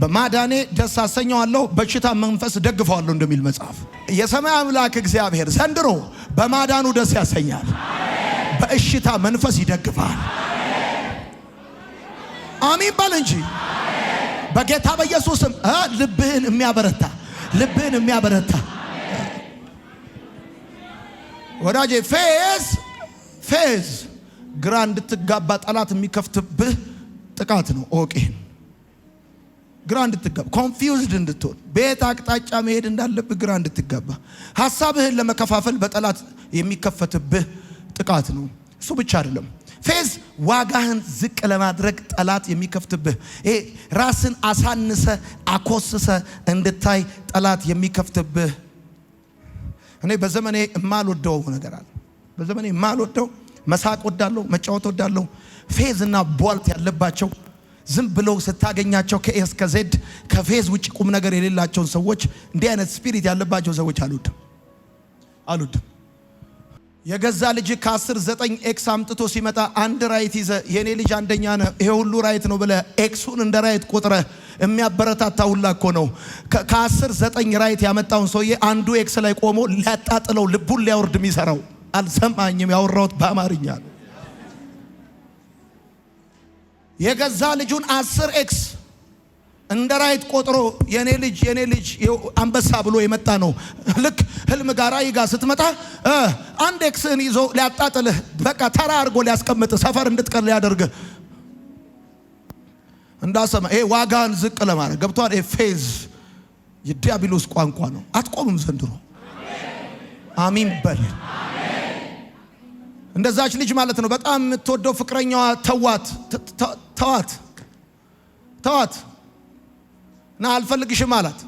በማዳኔ ደስ አሰኘዋለሁ፣ በሽታ መንፈስ ደግፈዋለሁ እንደሚል መጽሐፍ። የሰማይ አምላክ እግዚአብሔር ዘንድሮ በማዳኑ ደስ ያሰኛል፣ በእሽታ መንፈስ ይደግፋል። አሜን ባል እንጂ በጌታ በኢየሱስም ልብህን የሚያበረታ ወዳጄ። ፌዝ ግራ እንድትጋባ ጠላት የሚከፍትብህ ጥቃት ነው። ኦኬ ግራ እንድትጋባ ኮንፊውዝድ እንድትሆን ቤት አቅጣጫ መሄድ እንዳለብህ ግራ እንድትጋባ ሐሳብህን ለመከፋፈል በጠላት የሚከፈትብህ ጥቃት ነው። እሱ ብቻ አይደለም። ፌዝ ዋጋህን ዝቅ ለማድረግ ጠላት የሚከፍትብህ ራስን አሳንሰ አኮስሰ እንድታይ ጠላት የሚከፍትብህ እኔ በዘመኔ የማልወደው ነገር አለ። በዘመኔ የማልወደው መሳቅ ወዳለሁ፣ መጫወት ወዳለሁ። ፌዝና ቧልት ያለባቸው ዝም ብለው ስታገኛቸው ከኤስ ከዜድ ከፌዝ ውጭ ቁም ነገር የሌላቸውን ሰዎች እንዲህ አይነት ስፒሪት ያለባቸው ሰዎች አልወድም። የገዛ ልጅ ከ10 9 ኤክስ አምጥቶ ሲመጣ አንድ ራይት ይዘ የኔ ልጅ አንደኛ ነው ይሄ ሁሉ ራይት ነው ብለ ኤክሱን እንደ ራይት ቆጥረ የሚያበረታታው ሁላ እኮ ነው። ከ10 9 ራይት ያመጣውን ሰውዬ አንዱ ኤክስ ላይ ቆሞ ሊያጣጥለው ልቡን ሊያወርድ የሚሰራው አልሰማኝም። ያወራሁት በአማርኛ ነው። የገዛ ልጁን 10 ኤክስ እንደ ራይት ቆጥሮ የኔ ልጅ አንበሳ ብሎ የመጣ ነው። ልክ ህልም ጋራ ይጋ ስትመጣ አንድ ኤክስን ይዞ ሊያጣጥልህ በቃ ተራ አድርጎ ሊያስቀምጥ ሰፈር እንድትቀር ሊያደርግ እንዳሰማ ይሄ ዋጋን ዝቅ ለማድረግ ገብቷል። ይሄ ፌዝ የዲያብሎስ ቋንቋ ነው። አትቆምም ዘንድሮ። አሜን በል። እንደዛች ልጅ ማለት ነው። በጣም የምትወደው ፍቅረኛዋ ተዋት እና አልፈልግሽም አላት።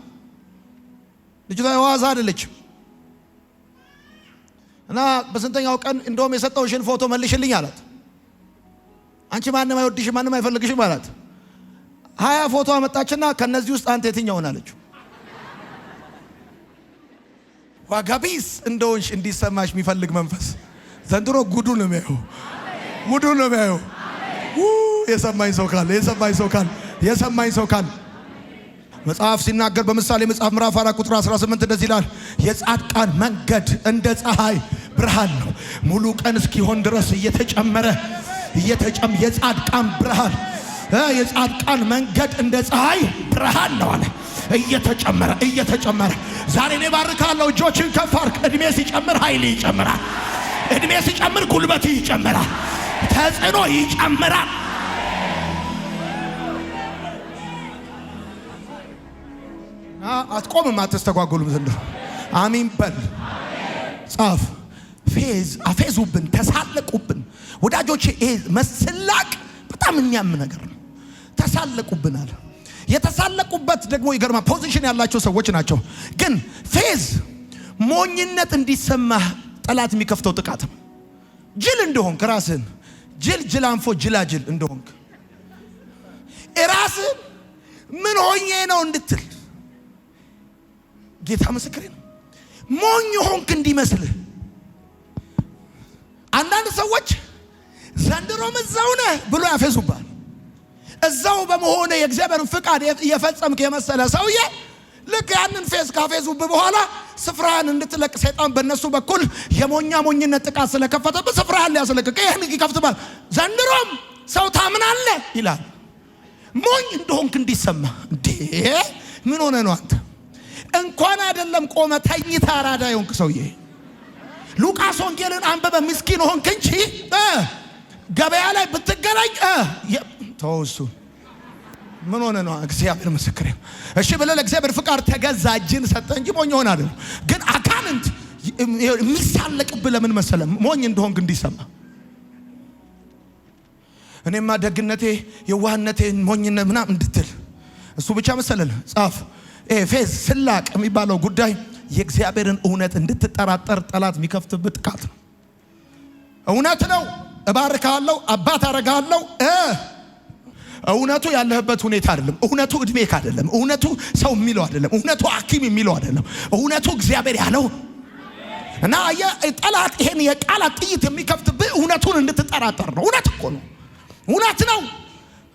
ልጅቷ የዋዛ አይደለችም። እና በስንተኛው ቀን እንደውም የሰጠውሽን ፎቶ መልሽልኝ አላት። አንቺ ማንም አይወድሽም ማንም አይፈልግሽም አላት። 20 ፎቶ አመጣችና ከነዚህ ውስጥ አንተ የትኛውን አለችው። ዋጋቢስ እንደሆንሽ እንዲሰማሽ የሚፈልግ መንፈስ ዘንድሮ ጉዱ ነው የሚያየው። የሰማኝ ሰው ካለ መጽሐፍ ሲናገር በምሳሌ መጽሐፍ ምዕራፍ 4 ቁጥር 18 እንደዚህ ይላል፣ የጻድቃን መንገድ እንደ ፀሐይ ብርሃን ነው፣ ሙሉ ቀን እስኪሆን ድረስ እየተጨመረ የጻድቃን ብርሃን የጻድቃን መንገድ እንደ ፀሐይ ብርሃን ነው አለ። እየተጨመረ ዛሬ እኔ ባርካለሁ። እጆችን ከፍ አድርግ። እድሜ ሲጨምር ኃይል ይጨምራል። እድሜ ሲጨምር ጉልበት ይጨምራል። ተጽዕኖ ይጨምራል። አትቆምም፣ አትስተጓጎሉም ዘንድሮ። አሜን በል። ጻፍ። አፌዙብን፣ ተሳለቁብን። ወዳጆቼ ይሄ መስላቅ በጣም የሚያም ነገር ነው። ተሳለቁብን አለ። የተሳለቁበት ደግሞ ይገርማ ፖዚሽን ያላቸው ሰዎች ናቸው። ግን ፌዝ ሞኝነት እንዲሰማህ ጠላት የሚከፍተው ጥቃት ነው። ጅል እንደሆንክ ራስህን ጅላንፎ ጅላጅል እንደሆንክ ራስህን ምን ሆኜ ነው እንድትል ጌታ ምስክሬ ነው። ሞኝ ሆንክ እንዲመስልህ። አንዳንድ ሰዎች ዘንድሮም እዛው ነህ ብሎ ያፌዙባል። እዛው በመሆነ የእግዚአብሔርን ፍቃድ እየፈጸምክ የመሰለ ሰውዬ ልክ ያንን ፌዝ ካፌዙብህ በኋላ ስፍራህን እንድትለቅ ሰይጣን በእነሱ በኩል የሞኝነት ጥቃት ስለከፈተብህ ስፍራህን ሊያስለቅቅ ይህን ይከፍትባል። ዘንድሮም ሰው ታምናለህ ይላል። ሞኝ እንደሆንክ እንዲሰማ። እንዴ ምን ሆነ ነው አንተ? እንኳን አይደለም ቆመ ተኝታ አራዳ የሆንክ ሰውዬ ሉቃስ ወንጌልን አንበበ ምስኪን ሆንክ እንጂ ገበያ ላይ ብትገናኝ ተውሱ ምን ሆነ ነው? እግዚአብሔር ምስክሬ። እሺ ብለህ ለእግዚአብሔር ፍቃድ ተገዛ፣ እጅን ሰጠ እንጂ ሞኝ ሆነ አይደለም። ግን አጋንንት የሚሳለቅብህ ለምን መሰለህ? ሞኝ እንደሆንክ እንዲሰማ። እኔማ ደግነቴ የዋህነቴ ሞኝነት ምናምን እንድትል እሱ ብቻ መሰለህ? ጻፍ። ፌዝ ስላቅ የሚባለው ጉዳይ የእግዚአብሔርን እውነት እንድትጠራጠር ጠላት የሚከፍትብህ ጥቃት ነው። እውነት ነው፣ እባርካለሁ፣ አባት አረጋለሁ። እውነቱ ያለህበት ሁኔታ አይደለም። እውነቱ እድሜክ አይደለም። እውነቱ ሰው የሚለው አይደለም። እውነቱ ሐኪም የሚለው አይደለም። እውነቱ እግዚአብሔር ያለው እና ጠላት ይሄን የቃላት ጥይት የሚከፍትብህ እውነቱን እንድትጠራጠር ነው። እውነት እኮ ነው። እውነት ነው።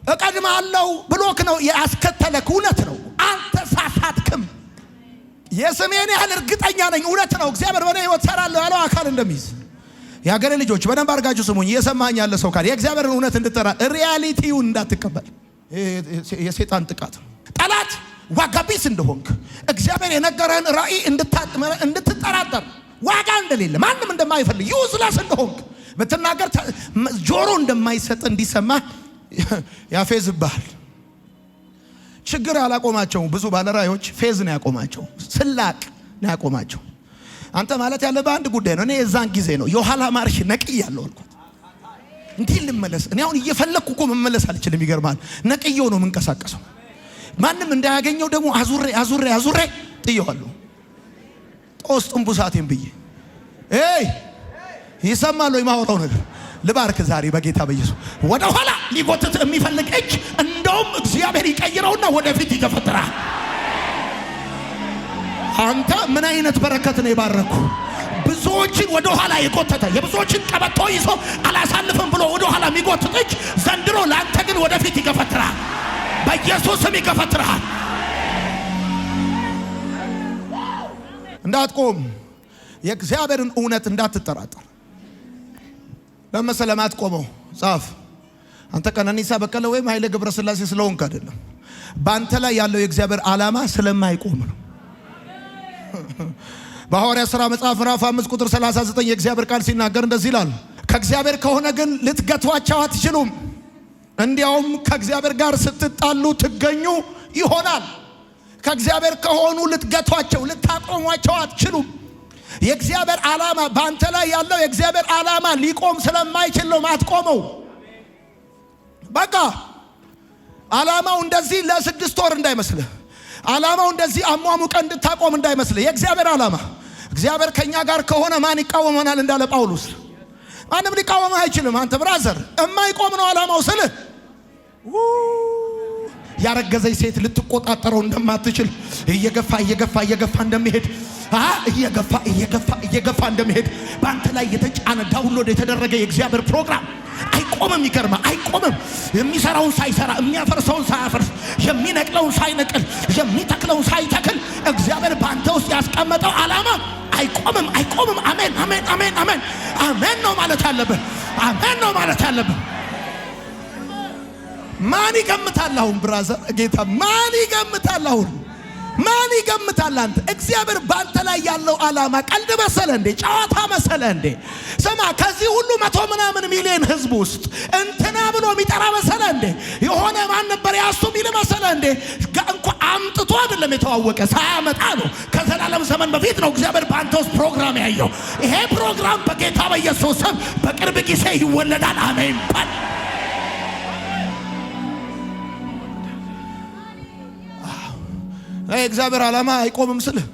እቀድማለሁ ብሎክ ነው ያስከተለክ። እውነት ነው። አንተ ሳሳትክም የስሜን ያህል እርግጠኛ ነኝ። እውነት ነው። እግዚአብሔር በእኔ ሕይወት ሰራለሁ ያለው አካል እንደሚይዝ የሀገሬ ልጆች በደንብ አድርጋችሁ ስሙኝ። እየሰማኝ ያለ ሰው ካለ የእግዚአብሔርን እውነት እንድትጠራ ሪያሊቲውን እንዳትቀበል የሰይጣን ጥቃት ነው። ጠላት ዋጋቢስ እንደሆንክ እግዚአብሔር የነገረህን ራእይ እንድትጠራጠር ዋጋ እንደሌለ ማንም እንደማይፈልግ ዩዝለስ እንደሆንክ ብትናገር ጆሮ እንደማይሰጥ እንዲሰማ ያፌዝብሃል። ችግር ያላቆማቸው ብዙ ባለራእዮች ፌዝ ነው ያቆማቸው፣ ስላቅ ነው ያቆማቸው። አንተ ማለት ያለብህ አንድ ጉዳይ ነው። እኔ የዛን ጊዜ ነው የኋላ ማርሽ ነቅያለሁ አልኩት። እንዴ ልመለስ? እኔ አሁን እየፈለኩ እኮ መመለስ አልችልም። ይገርማል። ነቅየው ነው የምንቀሳቀሰው። ማንም እንዳያገኘው ደግሞ አዙሬ ጥየዋለሁ። ጴንጤቆስ ጥንቡሳቴን ብዬ ይሰማል ወይ ማወራው ነገር? ልባርክ ዛሬ በጌታ በኢየሱስ ወደ ኋላ ሊጎትት የሚፈልግ እጅ እንደውም እግዚአብሔር ይቀይረውና ወደፊት ይገፈትራል። አንተ ምን አይነት በረከት ነው የባረኩ? ብዙዎችን ወደ ኋላ የጎተተ የብዙዎችን ቀበቶ ይዞ አላሳልፍም ብሎ ወደ ኋላ የሚጎትት እጅ ዘንድሮ ለአንተ ግን ወደፊት ይገፈትራል። በኢየሱስም ይገፈትራል። እንዳትቆም የእግዚአብሔርን እውነት እንዳትጠራጠር። ለመሰለ ማትቆመው ጻፍ። አንተ ቀነኒሳ በቀለ ወይም ኃይለ ገብረስላሴ ስለሆንክ አይደለም። በአንተ ላይ ያለው የእግዚአብሔር ዓላማ ስለማይቆም ነው። በሐዋርያት ሥራ መጽሐፍ ምዕራፍ 5 ቁጥር 39 የእግዚአብሔር ቃል ሲናገር እንደዚህ ይላል፣ ከእግዚአብሔር ከሆነ ግን ልትገቷቸው አትችሉም፣ እንዲያውም ከእግዚአብሔር ጋር ስትጣሉ ትገኙ ይሆናል። ከእግዚአብሔር ከሆኑ ልትገቷቸው ልታቆሟቸው አትችሉም። የእግዚአብሔር ዓላማ በአንተ ላይ ያለው የእግዚአብሔር ዓላማ ሊቆም ስለማይችል ነው ማትቆመው። በቃ ዓላማው እንደዚህ ለ6 ወር እንዳይመስልህ፣ ዓላማው እንደዚህ አሟሙቀ እንድታቆም እንዳይመስልህ። የእግዚአብሔር ዓላማ እግዚአብሔር ከኛ ጋር ከሆነ ማን ይቃወመናል እንዳለ ጳውሎስ። ማንም ሊቃወም አይችልም። አንተ ብራዘር የማይቆም ነው ዓላማው ስልህ ያረገዘች ሴት ልትቆጣጠረው እንደማትችል እየገፋ እንደሚሄድ እየገፋ እንደሚሄድ በአንተ ላይ የተጫነ ዳውንሎድ የተደረገ የእግዚአብሔር ፕሮግራም አይቆምም። ይገርማ አይቆምም። የሚሰራውን ሳይሰራ የሚያፈርሰውን ሳያፈርስ የሚነቅለውን ሳይነቅል የሚተክለውን ሳይተክል እግዚአብሔር በአንተ ውስጥ ያስቀመጠው ዓላማ አይቆምም። አሜን አሜን አሜን አሜን አሜን ነው ማለት አለብህ። አሜን ነው ማለት አለብህ። ማን ይገምታል አሁን ብራዘር? ጌታ ማን ይገምታል አሁን? ማን ይገምታል? አንተ እግዚአብሔር ባንተ ላይ ያለው ዓላማ ቀልድ መሰለ እንዴ? ጨዋታ መሰለ እንዴ? ስማ፣ ከዚህ ሁሉ 100 ምናምን ሚሊዮን ህዝብ ውስጥ እንትና ብሎ የሚጠራ መሰለ እንዴ? የሆነ ማን ነበር ያሱ ሚል መሰለ እንዴ? እንኳን አምጥቶ አይደለም የተዋወቀ ሳያመጣ ነው። ከዘላለም ዘመን በፊት ነው እግዚአብሔር ባንተ ውስጥ ፕሮግራም ያየው። ይሄ ፕሮግራም በጌታ በኢየሱስ ስም በቅርብ ጊዜ ይወለዳል። አሜን ባል የእግዚአብሔር ዓላማ አይቆምም ስልህ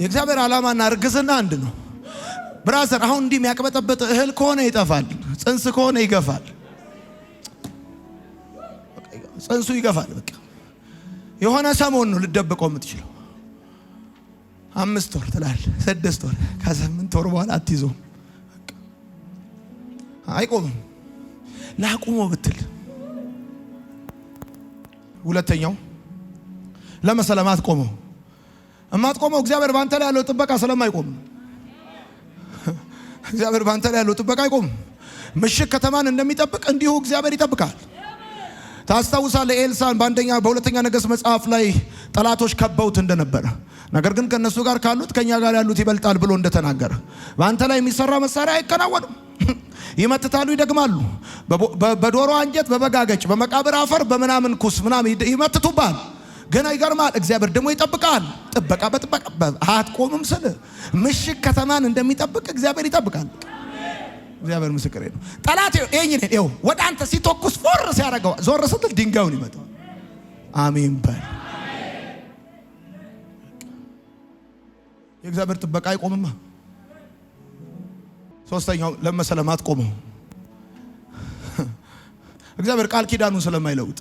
የእግዚአብሔር ዓላማና እርግዝና አንድ ነው ብራዘር። አሁን እንዲህ የሚያቀበጠበጥ እህል ከሆነ ይጠፋል፣ ጽንስ ከሆነ ይገፋል። ጽንሱ ይገፋል። በቃ የሆነ ሰሞን ነው ልደብቀው የምትችለው። 5 ወር ትላለህ፣ 6 ወር፣ ከ8 ወር በኋላ አትይዘውም። አይቆምም። ላቁሞ ብትል ሁለተኛው ለመሰለማት ቆመው እማትቆመው እግዚአብሔር ባንተ ላይ ያለው ጥበቃ ስለማይቆም። እግዚአብሔር ባንተ ላይ ያለው ጥበቃ አይቆም። ምሽግ ከተማን እንደሚጠብቅ እንዲሁ እግዚአብሔር ይጠብቃል። ታስታውሳለህ ኤልሳን በሁለተኛ ነገሥት መጽሐፍ ላይ ጠላቶች ከበውት እንደነበረ፣ ነገር ግን ከነሱ ጋር ካሉት ከኛ ጋር ያሉት ይበልጣል ብሎ እንደተናገረ ባንተ ላይ የሚሰራ መሳሪያ አይከናወንም። ይመትታሉ፣ ይደግማሉ። በዶሮ አንጀት፣ በበጋገጭ፣ በመቃብር አፈር፣ በምናምን ኩስ ምናምን ይመትቱባል። ግን ይገርማል፣ እግዚአብሔር ደግሞ ይጠብቃል። ጥበቃ በጥበቃ አትቆምም ስል ምሽግ ከተማን እንደሚጠብቅ እግዚአብሔር ይጠብቃል። እግዚአብሔር ምስክሬ ነው። ጠላት ይኸው ወደ አንተ ሲተኩስ ፎር ሲያደርገው ዞር ስትል ድንጋዩን ይመታል። አሜን በል። የእግዚአብሔር ጥበቃ አይቆምማ። ሶስተኛው ለመሰለማት ቆመው እግዚአብሔር ቃል ኪዳኑን ስለማይለውጥ።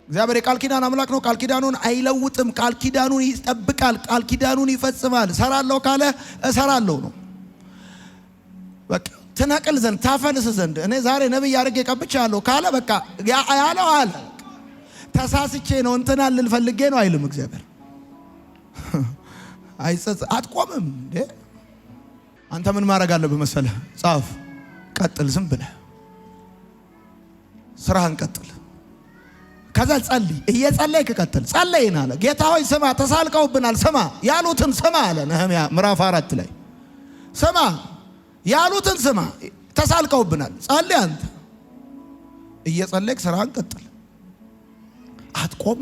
እግዚአብሔር የቃል ኪዳን አምላክ ነው። ቃል ኪዳኑን አይለውጥም። ቃል ኪዳኑን ይጠብቃል። ቃል ኪዳኑን ይፈጽማል። እሰራለሁ ካለ እሰራለሁ ነው። በቃ ትነቅል ዘንድ ታፈልስ ዘንድ እኔ ዛሬ ነብይ አድርጌ ቀብቻለሁ ካለ በቃ ያለው አለ። ተሳስቼ ነው እንትና ልል ፈልጌ ነው አይልም እግዚአብሔር። አትቆምም እንዴ? አንተ ምን ማድረግ አለብህ መሰለህ? ጻፍ፣ ቀጥል፣ ዝም ብለህ ስራህን ቀጥል። ከዛ ጸልይ፣ እየጸለይክ ቀጥል። ጸለይን አለ ጌታ ሆይ ስማ፣ ተሳልቀውብናል፣ ስማ ያሉትን ስማ አለ ነህምያ ምዕራፍ 4 ላይ። ስማ ያሉትን ስማ፣ ተሳልቀውብናል። ጸልይ፣ አንተ እየጸለይክ ስራህን ቀጥል። አትቆም፣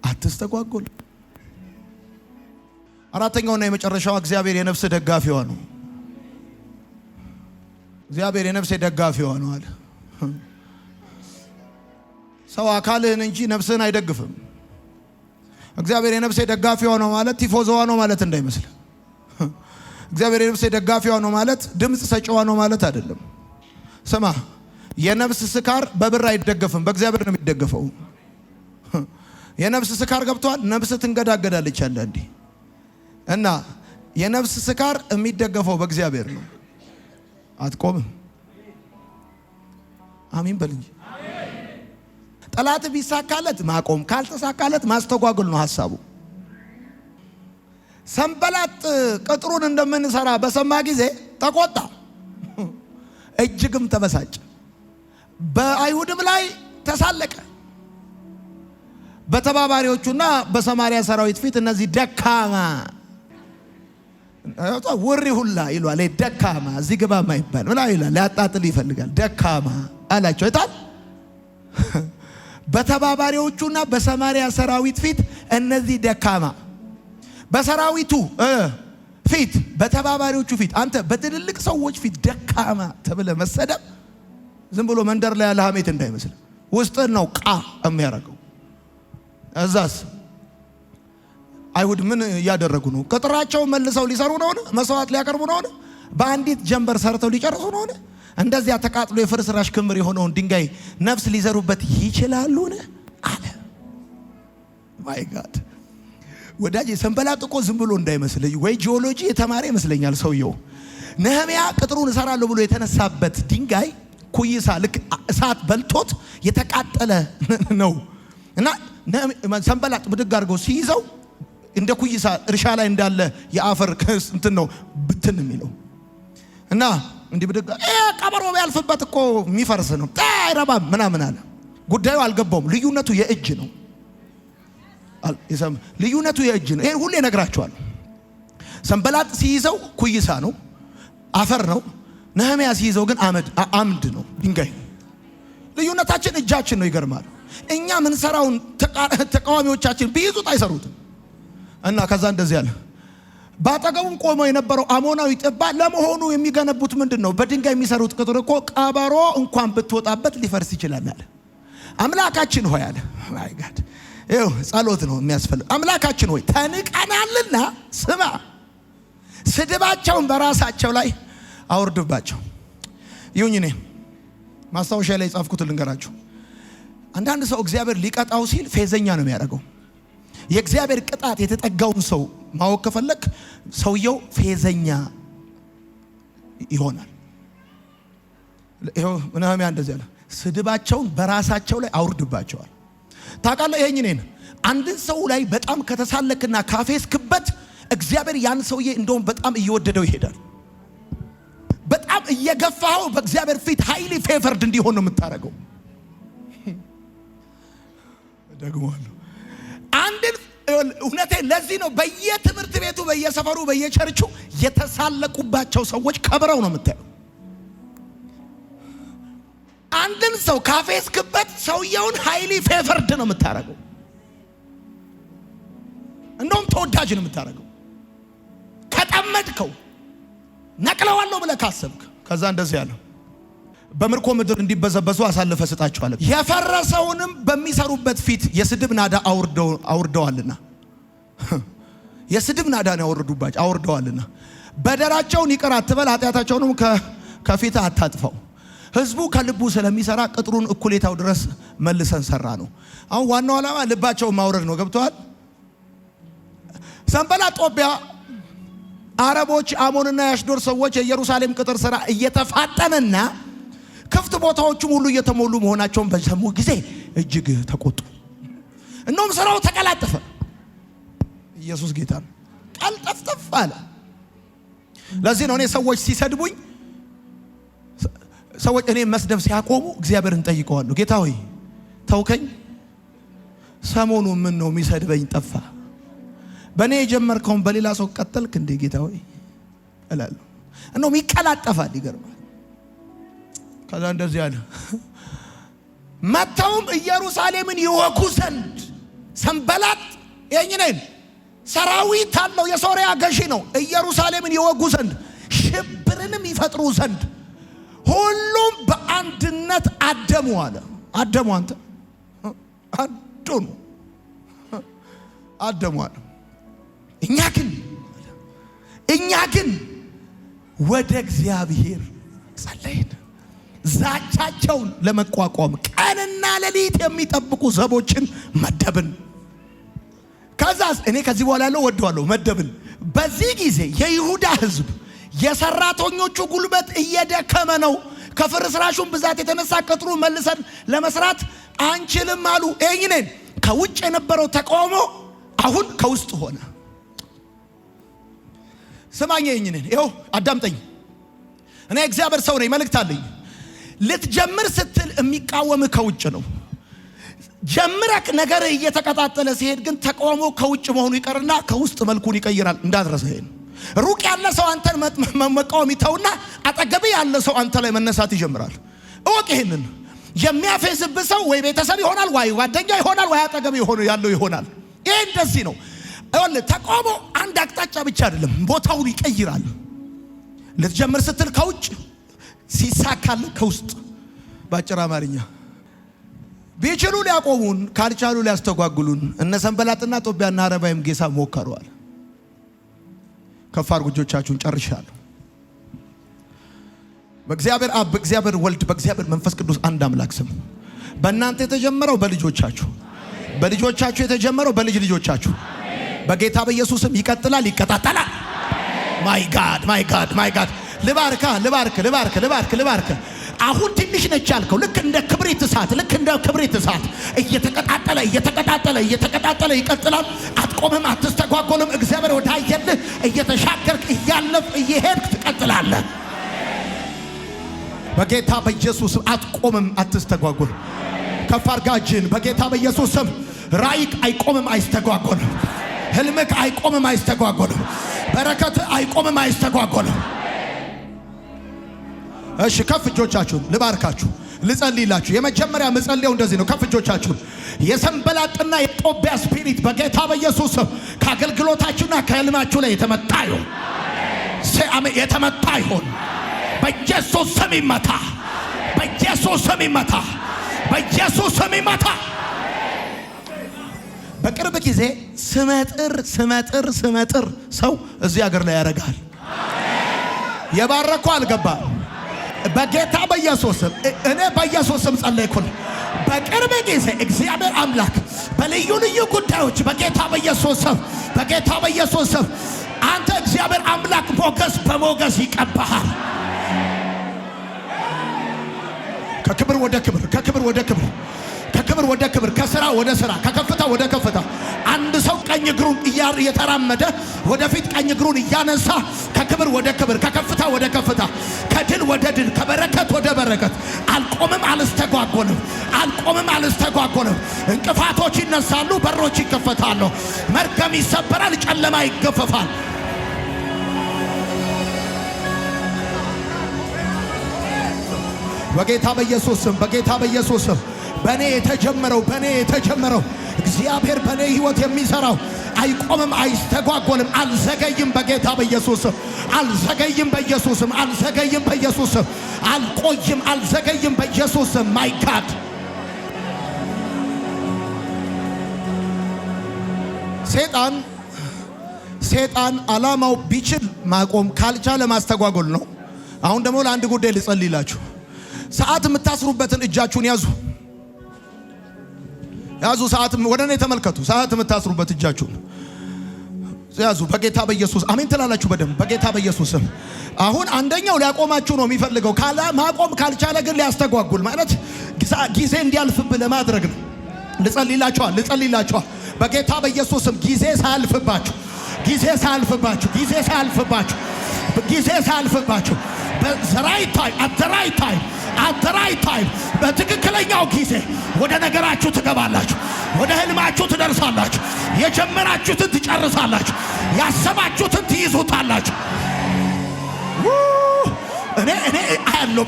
አትስተጓጎል። አራተኛውና የመጨረሻው እግዚአብሔር የነፍስ ደጋፊዋ ነው። እግዚአብሔር የነፍስ ደጋፊዋ ነው አለ። ሰው አካልህን እንጂ ነፍስህን አይደግፍም። እግዚአብሔር የነፍሴ ደጋፊዋ ነው ማለት ቲፎዞዋ ነው ማለት እንዳይመስል። እግዚአብሔር የነፍሴ ደጋፊዋ ነው ማለት ድምጽ ሰጪዋ ነው ማለት አይደለም። ስማ የነፍስ ስካር በብር አይደገፍም፣ በእግዚአብሔር ነው የሚደገፈው። የነፍስ ስካር ገብቷል። ነፍስ ትንገዳገዳለች አንዳንዴ እና የነፍስ ስካር የሚደገፈው በእግዚአብሔር ነው። አትቆምም። አሜን በል እንጂ። ጠላት ቢሳካለት ማቆም፣ ካልተሳካለት ማስተጓጎል ነው ሐሳቡ። ሰንበላጥ ቅጥሩን እንደምንሰራ በሰማ ጊዜ ተቆጣ፣ እጅግም ተበሳጨ፣ በአይሁድም ላይ ተሳለቀ። በተባባሪዎቹና በሰማሪያ ሰራዊት ፊት እነዚህ ደካማ ወሪ ሁላ ይሏል። ደካማ እዚህ ግባ ማይባል ምን ይላል? ሊያጣጥል ይፈልጋል። ደካማ አላቸው። እጣን በተባባሪዎቹና በሰማሪያ ሰራዊት ፊት እነዚህ ደካማ፣ በሰራዊቱ ፊት በተባባሪዎቹ ፊት አንተ በትልልቅ ሰዎች ፊት ደካማ ተብለ መሰደብ ዝም ብሎ መንደር ላይ ያለ ሐሜት እንዳይመስል ውስጥን ነው ቃ የሚያረገው። እዛስ አይሁድ ምን ያደረጉ ነው? ቅጥራቸው መልሰው ሊሰሩ ነው? መስዋዕት ሊያቀርቡ ነው? በአንዲት ጀንበር ሰርተው ሊጨርሱ ነው? እንደዚያ ተቃጥሎ የፍርስራሽ ክምር የሆነውን ድንጋይ ነፍስ ሊዘሩበት ይችላሉ አለ። ማይ ጋድ ወዳጄ ሰንበላጥ እኮ ዝም ብሎ እንዳይመስል ወይ ጂኦሎጂ የተማረ ይመስለኛል ሰውየው። ነህምያ ቅጥሩን እሰራለሁ ብሎ የተነሳበት ድንጋይ ኩይሳ ልክ እሳት በልቶት የተቃጠለ ነው እና ሰንበላጥ ብድግ አድርጎ ሲይዘው እንደ ኩይሳ እርሻ ላይ እንዳለ የአፈር እንትን ነው ብትን የሚለው እና እንዲህ ብድግ ቀበሮ ቢያልፍበት እኮ የሚፈርስ ነው አይረባም ምናምን አለ። ጉዳዩ አልገባውም። ልዩነቱ የእጅ ነው። ልዩነቱ የእጅ ነው። ይሄን ሁሌ እነግራቸዋለሁ። ሰንበላጥ ሲይዘው ኩይሳ ነው፣ አፈር ነው። ነህምያ ሲይዘው ግን አምድ ነው፣ ድንጋይ ነው። ልዩነታችን እጃችን ነው። ይገርማል። እኛ ምን ሰራውን ተቃዋሚዎቻችን ቢይዙት አይሰሩትም። እና ከዛ እንደዚህ ያለ ባጠገቡም ቆሞ የነበረው አሞናዊ ጥባ ለመሆኑ የሚገነቡት ምንድነው? በድንጋይ የሚሰሩት ቅጥር እኮ ቀበሮ እንኳን ብትወጣበት ሊፈርስ ይችላል አለ። አምላካችን ሆይ አለ። ማይ ጋድ ይኸው ጸሎት ነው የሚያስፈልግ። አምላካችን ሆይ ተንቀናልና ስማ፣ ስድባቸውን በራሳቸው ላይ አውርድባቸው። ይሁን እኔ ማስታወሻ ላይ ጻፍኩት ልንገራችሁ። አንዳንድ ሰው እግዚአብሔር ሊቀጣው ሲል ፌዘኛ ነው የሚያደርገው። የእግዚአብሔር ቅጣት የተጠጋውን ሰው ማወቅ ከፈለክ ሰውየው ፌዘኛ ይሆናል። ይሄው ነህምያ እንደዚህ አለ፣ ስድባቸውን በራሳቸው ላይ አውርድባቸዋል። ታውቃለህ ይሄን እኔን አንድን ሰው ላይ በጣም ከተሳለክና ካፌስክበት እግዚአብሔር ያን ሰውዬ እንደውም በጣም እየወደደው ይሄዳል። በጣም እየገፋው በእግዚአብሔር ፊት ሃይሊ ፌቨርድ እንዲሆን ነው የምታረገው። ደግሞአለሁ አንድን እውነቴ ለዚህ ነው በየትምህርት ቤቱ በየሰፈሩ በየቸርቹ የተሳለቁባቸው ሰዎች ከብረው ነው የምታየው። አንድን ሰው ካፌስክበት ሰውየውን ሃይሊ ፌቨርድ ነው የምታረገው። እንደውም ተወዳጅ ነው የምታረገው። ከጠመድከው ነቅለዋለሁ ብለህ ካሰብክ ከዛ እንደዚህ ያለው በምርኮ ምድር እንዲበዘበዙ አሳልፈ ስጣቸዋል። የፈረሰውንም በሚሰሩበት ፊት የስድብ ናዳ አውርደዋልና የስድብ ናዳ ነው አውርደዋልና በደራቸውን ይቅር አትበል፣ ኃጢአታቸውንም ከፊት አታጥፈው። ህዝቡ ከልቡ ስለሚሰራ ቅጥሩን እኩሌታው ድረስ መልሰን ሰራ ነው። አሁን ዋናው ዓላማ ልባቸውን ማውረድ ነው። ገብቷል? ሰንበላጥ ጦቢያ አረቦች፣ አሞንና የአሽዶር ሰዎች የኢየሩሳሌም ቅጥር ስራ እየተፋጠነና ክፍት ቦታዎቹም ሁሉ እየተሞሉ መሆናቸውን በሰሙ ጊዜ እጅግ ተቆጡ። እንደውም ስራው ተቀላጠፈ። ኢየሱስ ጌታ ነው። ቀልጠፍጠፍ አለ። ለዚህ ነው እኔ ሰዎች ሲሰድቡኝ ሰዎች እኔ መስደብ ሲያቆሙ እግዚአብሔርን ጠይቀዋለሁ። ጌታ ሆይ ተውከኝ፣ ሰሞኑ ምን ነው የሚሰድበኝ ጠፋ። በእኔ የጀመርከውን በሌላ ሰው ቀጠልክ እንዴ ጌታ ሆይ እላለሁ። እንደውም ይቀላጠፋል። ይገርማል። ከዛ እንደዚህ አለ፣ መተውም ኢየሩሳሌምን ይወጉ ዘንድ ሰንበላጥ የኝነን ሰራዊት አለው፣ የሶሪያ ገዢ ነው። ኢየሩሳሌምን ይወጉ ዘንድ ሽብርንም ይፈጥሩ ዘንድ ሁሉም በአንድነት አደሙ አለ። አደሙ አንተ አደሙ አደሟል። እኛ ግን ወደ እግዚአብሔር ጸለይን። ዛቻቸውን ለመቋቋም ቀንና ሌሊት የሚጠብቁ ዘቦችን መደብን። ከዛስ እኔ ከዚህ በኋላ ያለው ወደዋለሁ መደብን። በዚህ ጊዜ የይሁዳ ሕዝብ የሰራተኞቹ ጉልበት እየደከመ ነው። ከፍርስራሹም ብዛት የተነሳ ቅጥሩ መልሰን ለመስራት አንችልም አሉ። እኝነን ከውጭ የነበረው ተቃውሞ አሁን ከውስጥ ሆነ። ስማኝ እኝነን ይኸው አዳምጠኝ። እኔ እግዚአብሔር ሰው ነኝ፣ መልእክት አለኝ። ልትጀምር ስትል የሚቃወም ከውጭ ነው። ጀምረክ ነገር እየተቀጣጠለ ሲሄድ ግን ተቃውሞ ከውጭ መሆኑ ይቀርና ከውስጥ መልኩን ይቀይራል። እንዳትረሳ ይሄን። ሩቅ ያለ ሰው አንተን መቃወም ይተውና አጠገብ ያለ ሰው አንተ ላይ መነሳት ይጀምራል። እወቅ ይሄንን። የሚያፌዝብህ ሰው ወይ ቤተሰብ ይሆናል፣ ወይ ጓደኛ ይሆናል፣ ወይ አጠገብ ያለው ይሆናል። ይሄ እንደዚህ ነው። ተቃውሞ አንድ አቅጣጫ ብቻ አይደለም፣ ቦታውን ይቀይራል። ልትጀምር ስትል ከውጭ ሲሳካል ከውስጥ። ባጭር አማርኛ ቢችሉ ሊያቆሙን ካልቻሉ ሊያስተጓጉሉን እነ ሰንበላጥና ጦቢያና አረባይም ጌሳ ሞከረዋል። ከፍ አድርጉ እጆቻችሁን። ጨርሻለሁ። በእግዚአብሔር አብ፣ በእግዚአብሔር ወልድ፣ በእግዚአብሔር መንፈስ ቅዱስ አንድ አምላክ ስም በእናንተ የተጀመረው በልጆቻችሁ፣ በልጆቻችሁ የተጀመረው በልጅ ልጆቻችሁ በጌታ በኢየሱስም ይቀጥላል፣ ይቀጣጠላል። ማይ ጋድ ማይ ጋድ ማይ ጋድ። ልባርክ አሁን ትንሽ ነች ያልከው ልክ እንደ ክብሪት እሳት እየተቀጣጠለ ይቀጥላል። አትቆምም፣ አትስተጓጎልም። እግዚአብሔር ወዳየልህ እየተሻገርክ እያለፍ እየሄድክ ትቀጥላለህ። በጌታ በኢየሱስ አትቆምም፣ አትስተጓጎል። ከፍ አድርጋችን በጌታ በኢየሱስ ስም። ራእይክ አይቆምም፣ አይስተጓጎልም። ህልምክ አይቆምም፣ አይስተጓጎልም። በረከት አይቆምም፣ አይስተጓጎልም። እሺ ከፍ እጆቻችሁን። ልባርካችሁ፣ ልጸልይላችሁ። የመጀመሪያ መጸለያው እንደዚህ ነው። ከፍ እጆቻችሁን። የሰንበላጥና የጦቢያ ስፒሪት በጌታ በኢየሱስ ስም ከአገልግሎታችሁና ከህልማችሁ ላይ የተመታ ይሁን። አሜን። የተመታ ይሁን በኢየሱስ ስም ይመታ። በኢየሱስ ስም ይመታ። በኢየሱስ ስም ይመታ። በቅርብ ጊዜ ስመጥር ሰው እዚህ ሀገር ላይ ያደርጋል። የባረከው አልገባም። በጌታ በኢየሱስ ስም እኔ በኢየሱስ ስም ጸለይኩኝ። በቅርብ ጊዜ እግዚአብሔር አምላክ በልዩ ልዩ ጉዳዮች በጌታ በኢየሱስ ስም አንተ እግዚአብሔር አምላክ በሞገስ ይቀባሃል። ከክብር ወደ ክብር፣ ከስራ ወደ ስራ፣ ከከፍታ ወደ ከፍታ። አንድ ሰው ቀኝ እግሩን እየተራመደ ወደፊት ቀኝ እግሩን እያነሳ ከክብር ወደ ክብር፣ ከከፍታ ወደ ከፍታ፣ ከድል ወደ ድል፣ ከበረከት ወደ በረከት። አልቆምም፣ አልስተጓጎልም። እንቅፋቶች ይነሳሉ፣ በሮች ይከፈታሉ። መርገም ይሰበራል፣ ጨለማ ይገፈፋል። በጌታ በኢየሱስ ስም በኔ የተጀመረው እግዚአብሔር በኔ ህይወት የሚሰራው አይቆምም፣ አይስተጓጎልም። አልዘገይም። በጌታ በኢየሱስ ስም አልዘገይም። አልቆይም፣ አልዘገይም። በኢየሱስ ስም ማይ ጋድ። ሴጣን ዓላማው ቢችል ማቆም ካልቻለ ማስተጓጎል ነው። አሁን ደግሞ ለአንድ ጉዳይ ልጸልይላችሁ። ሰዓት የምታስሩበትን እጃችሁን ያዙ። ሰዓት ወደ እኔ ተመልከቱ። ሰዓት የምታስሩበት እጃችሁን ያዙ። በጌታ በኢየሱስ አሜን ትላላችሁ በደንብ በጌታ በኢየሱስ። አሁን አንደኛው ሊያቆማችሁ ነው የሚፈልገው። ማቆም ካልቻለ ግን ሊያስተጓጉል ማለት ጊዜ እንዲያልፍብህ ለማድረግ ነው። ልጸልይላችኋል በጌታ በኢየሱስም ጊዜ ሳያልፍባችሁ at the right time በትክክለኛው ጊዜ ወደ ነገራችሁ ትገባላችሁ። ወደ ህልማችሁ ትደርሳላችሁ። የጀመራችሁትን ትጨርሳላችሁ። ያሰባችሁትን ትይዙታላችሁ። እኔ አያለው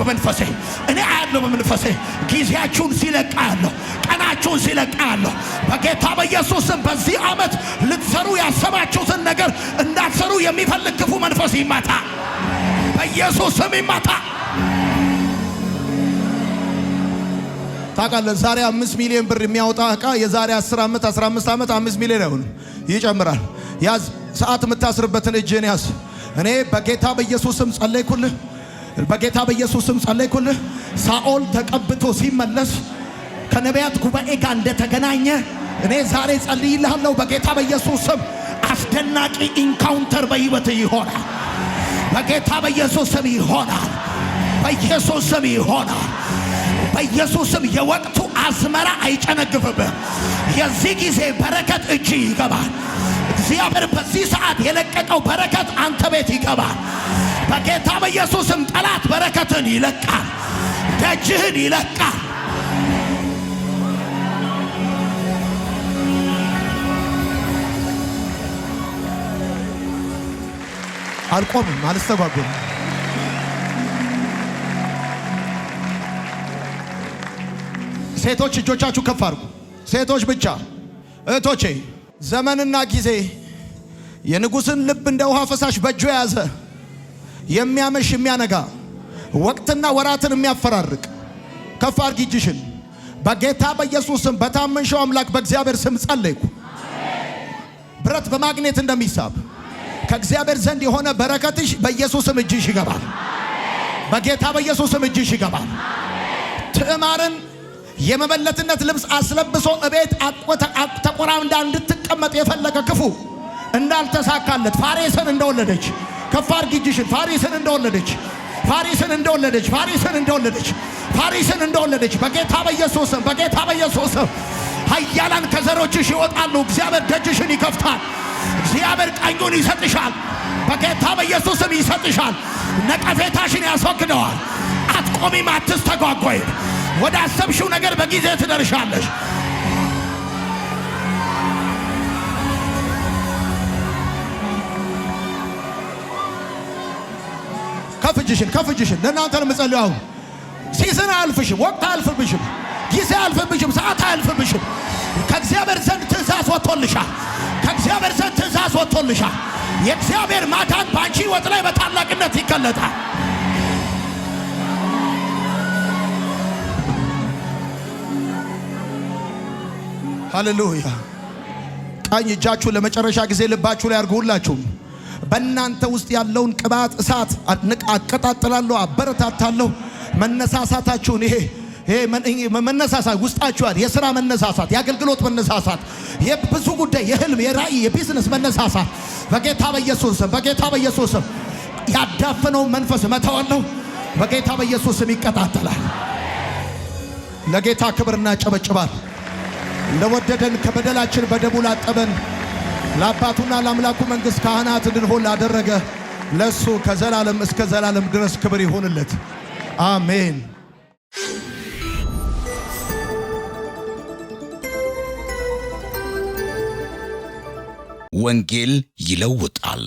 በመንፈሴ ጊዜያችሁን ሲለቃ ያለው ቀናችሁን ሲለቃ ያለው በጌታ በኢየሱስም በዚህ ዓመት ልትሰሩ ያሰባችሁትን ነገር እንዳትሰሩ የሚፈልግ ክፉ መንፈስ ይመታ። በኢየሱስ ስም ይመታ። ታውቃለህ ዛሬ 5 ሚሊዮን ብር የሚያወጣ ዕቃ የዛሬ 10 ዓመት 15 ዓመት 5 ሚሊዮን አይሆንም፣ ይጨምራል። ያዝ ሰዓት የምታስርበትን እጅን ያዝ። እኔ በጌታ በኢየሱስ ስም ጸለይኩልህ፣ በጌታ በኢየሱስ ስም ጸለይኩልህ። ሳኦል ተቀብቶ ሲመለስ ከነቢያት ጉባኤ ጋር እንደተገናኘ እኔ ዛሬ ጸልይልሃለሁ በጌታ በኢየሱስ ስም አስደናቂ ኢንካውንተር በህይወት ይሆናል። በጌታ በኢየሱስ ስም ይሆናል። በኢየሱስ ስም ይሆናል። በኢየሱስ ስም የወቅቱ አዝመራ አይጨነግፍብህ። የዚህ ጊዜ በረከት እጅ ይገባል። እግዚአብሔር በዚህ ሰዓት የለቀቀው በረከት አንተ ቤት ይገባል። በጌታ በኢየሱስ ስም ጠላት በረከትን ይለቃል፣ ደጅህን ይለቃል። አልቆምም፣ አልስተጓጎልም። ሴቶች እጆቻችሁ ከፍ አድርጉ። ሴቶች ብቻ እህቶቼ፣ ዘመንና ጊዜ የንጉሥን ልብ እንደ ውሃ ፈሳሽ በእጁ የያዘ የሚያመሽ የሚያነጋ ወቅትና ወራትን የሚያፈራርቅ ከፍ አድርጊ እጅሽን። በጌታ በኢየሱስ ስም በታመንሽው አምላክ በእግዚአብሔር ስም ጸለይኩ። ብረት በማግኔት እንደሚሳብ ከእግዚአብሔር ዘንድ የሆነ በረከትሽ በኢየሱስ ስም እጅሽ ይገባል። በጌታ በኢየሱስ ስም እጅሽ ይገባል። ትዕማርን የመበለትነት ልብስ አስለብሶ እቤት ተቆራምዳ እንድትቀመጥ የፈለገ ክፉ እንዳልተሳካለት ፋሬስን እንደወለደች ከፍ አድርጊ እጅሽን። ፋሪስን እንደወለደች ፋሪስን እንደወለደች ፋሪስን እንደወለደች ፋሪስን እንደወለደች በጌታ በኢየሱስ ስም በጌታ በኢየሱስ ስም ኃያላን ከዘሮችሽ ይወጣሉ። እግዚአብሔር ደጅሽን ይከፍታል። እግዚአብሔር ቀኙን ይሰጥሻል። በጌታ በኢየሱስ ስም ይሰጥሻል። ነቀፌታሽን ያስወግደዋል። አትቆሚም፣ አትስተጓጎይም። ወደ አሰብሽው ነገር በጊዜ ትደርሻለሽ። ከፍጅሽን ለእናንተ ለምጸልዩ አሁን ሲዝን አያልፍሽም፣ ወቅት አያልፍብሽም፣ ጊዜ አያልፍብሽም፣ ሰዓት አያልፍብሽም። ከእግዚአብሔር ዘንድ ትእዛዝ ወጥቶልሻል። ከእግዚአብሔር ዘንድ ትእዛዝ ወጥቶልሻል። የእግዚአብሔር ማዳን በአንቺ ሕይወት ላይ በታላቅነት ይገለጣል። ሃሌሉያ። ቀኝ እጃችሁ ለመጨረሻ ጊዜ ልባችሁ ላይ አድርጉ። ሁላችሁም በእናንተ ውስጥ ያለውን ቅባት እሳት አቀጣጥላለሁ፣ አበረታታለሁ። መነሳሳታችሁን ይሄ መነሳሳት ውስጣችኋል። የሥራ መነሳሳት፣ የአገልግሎት መነሳሳት፣ የብዙ ጉዳይ፣ የህልም፣ የራእይ፣ የቢዝነስ መነሳሳት በጌታ በኢየሱስ ስም በጌታ በኢየሱስ ስም ያዳፈነውን መንፈስ መተዋለሁ። በጌታ በኢየሱስ ስም ይቀጣጠላል። ለጌታ ክብርና ጨበጭባል። ለወደደን ከበደላችን በደሙ ላጠበን ለአባቱና ለአምላኩ መንግሥት ካህናት እንድንሆን ላደረገ ለሱ ከዘላለም እስከ ዘላለም ድረስ ክብር ይሁንለት። አሜን። ወንጌል ይለውጣል።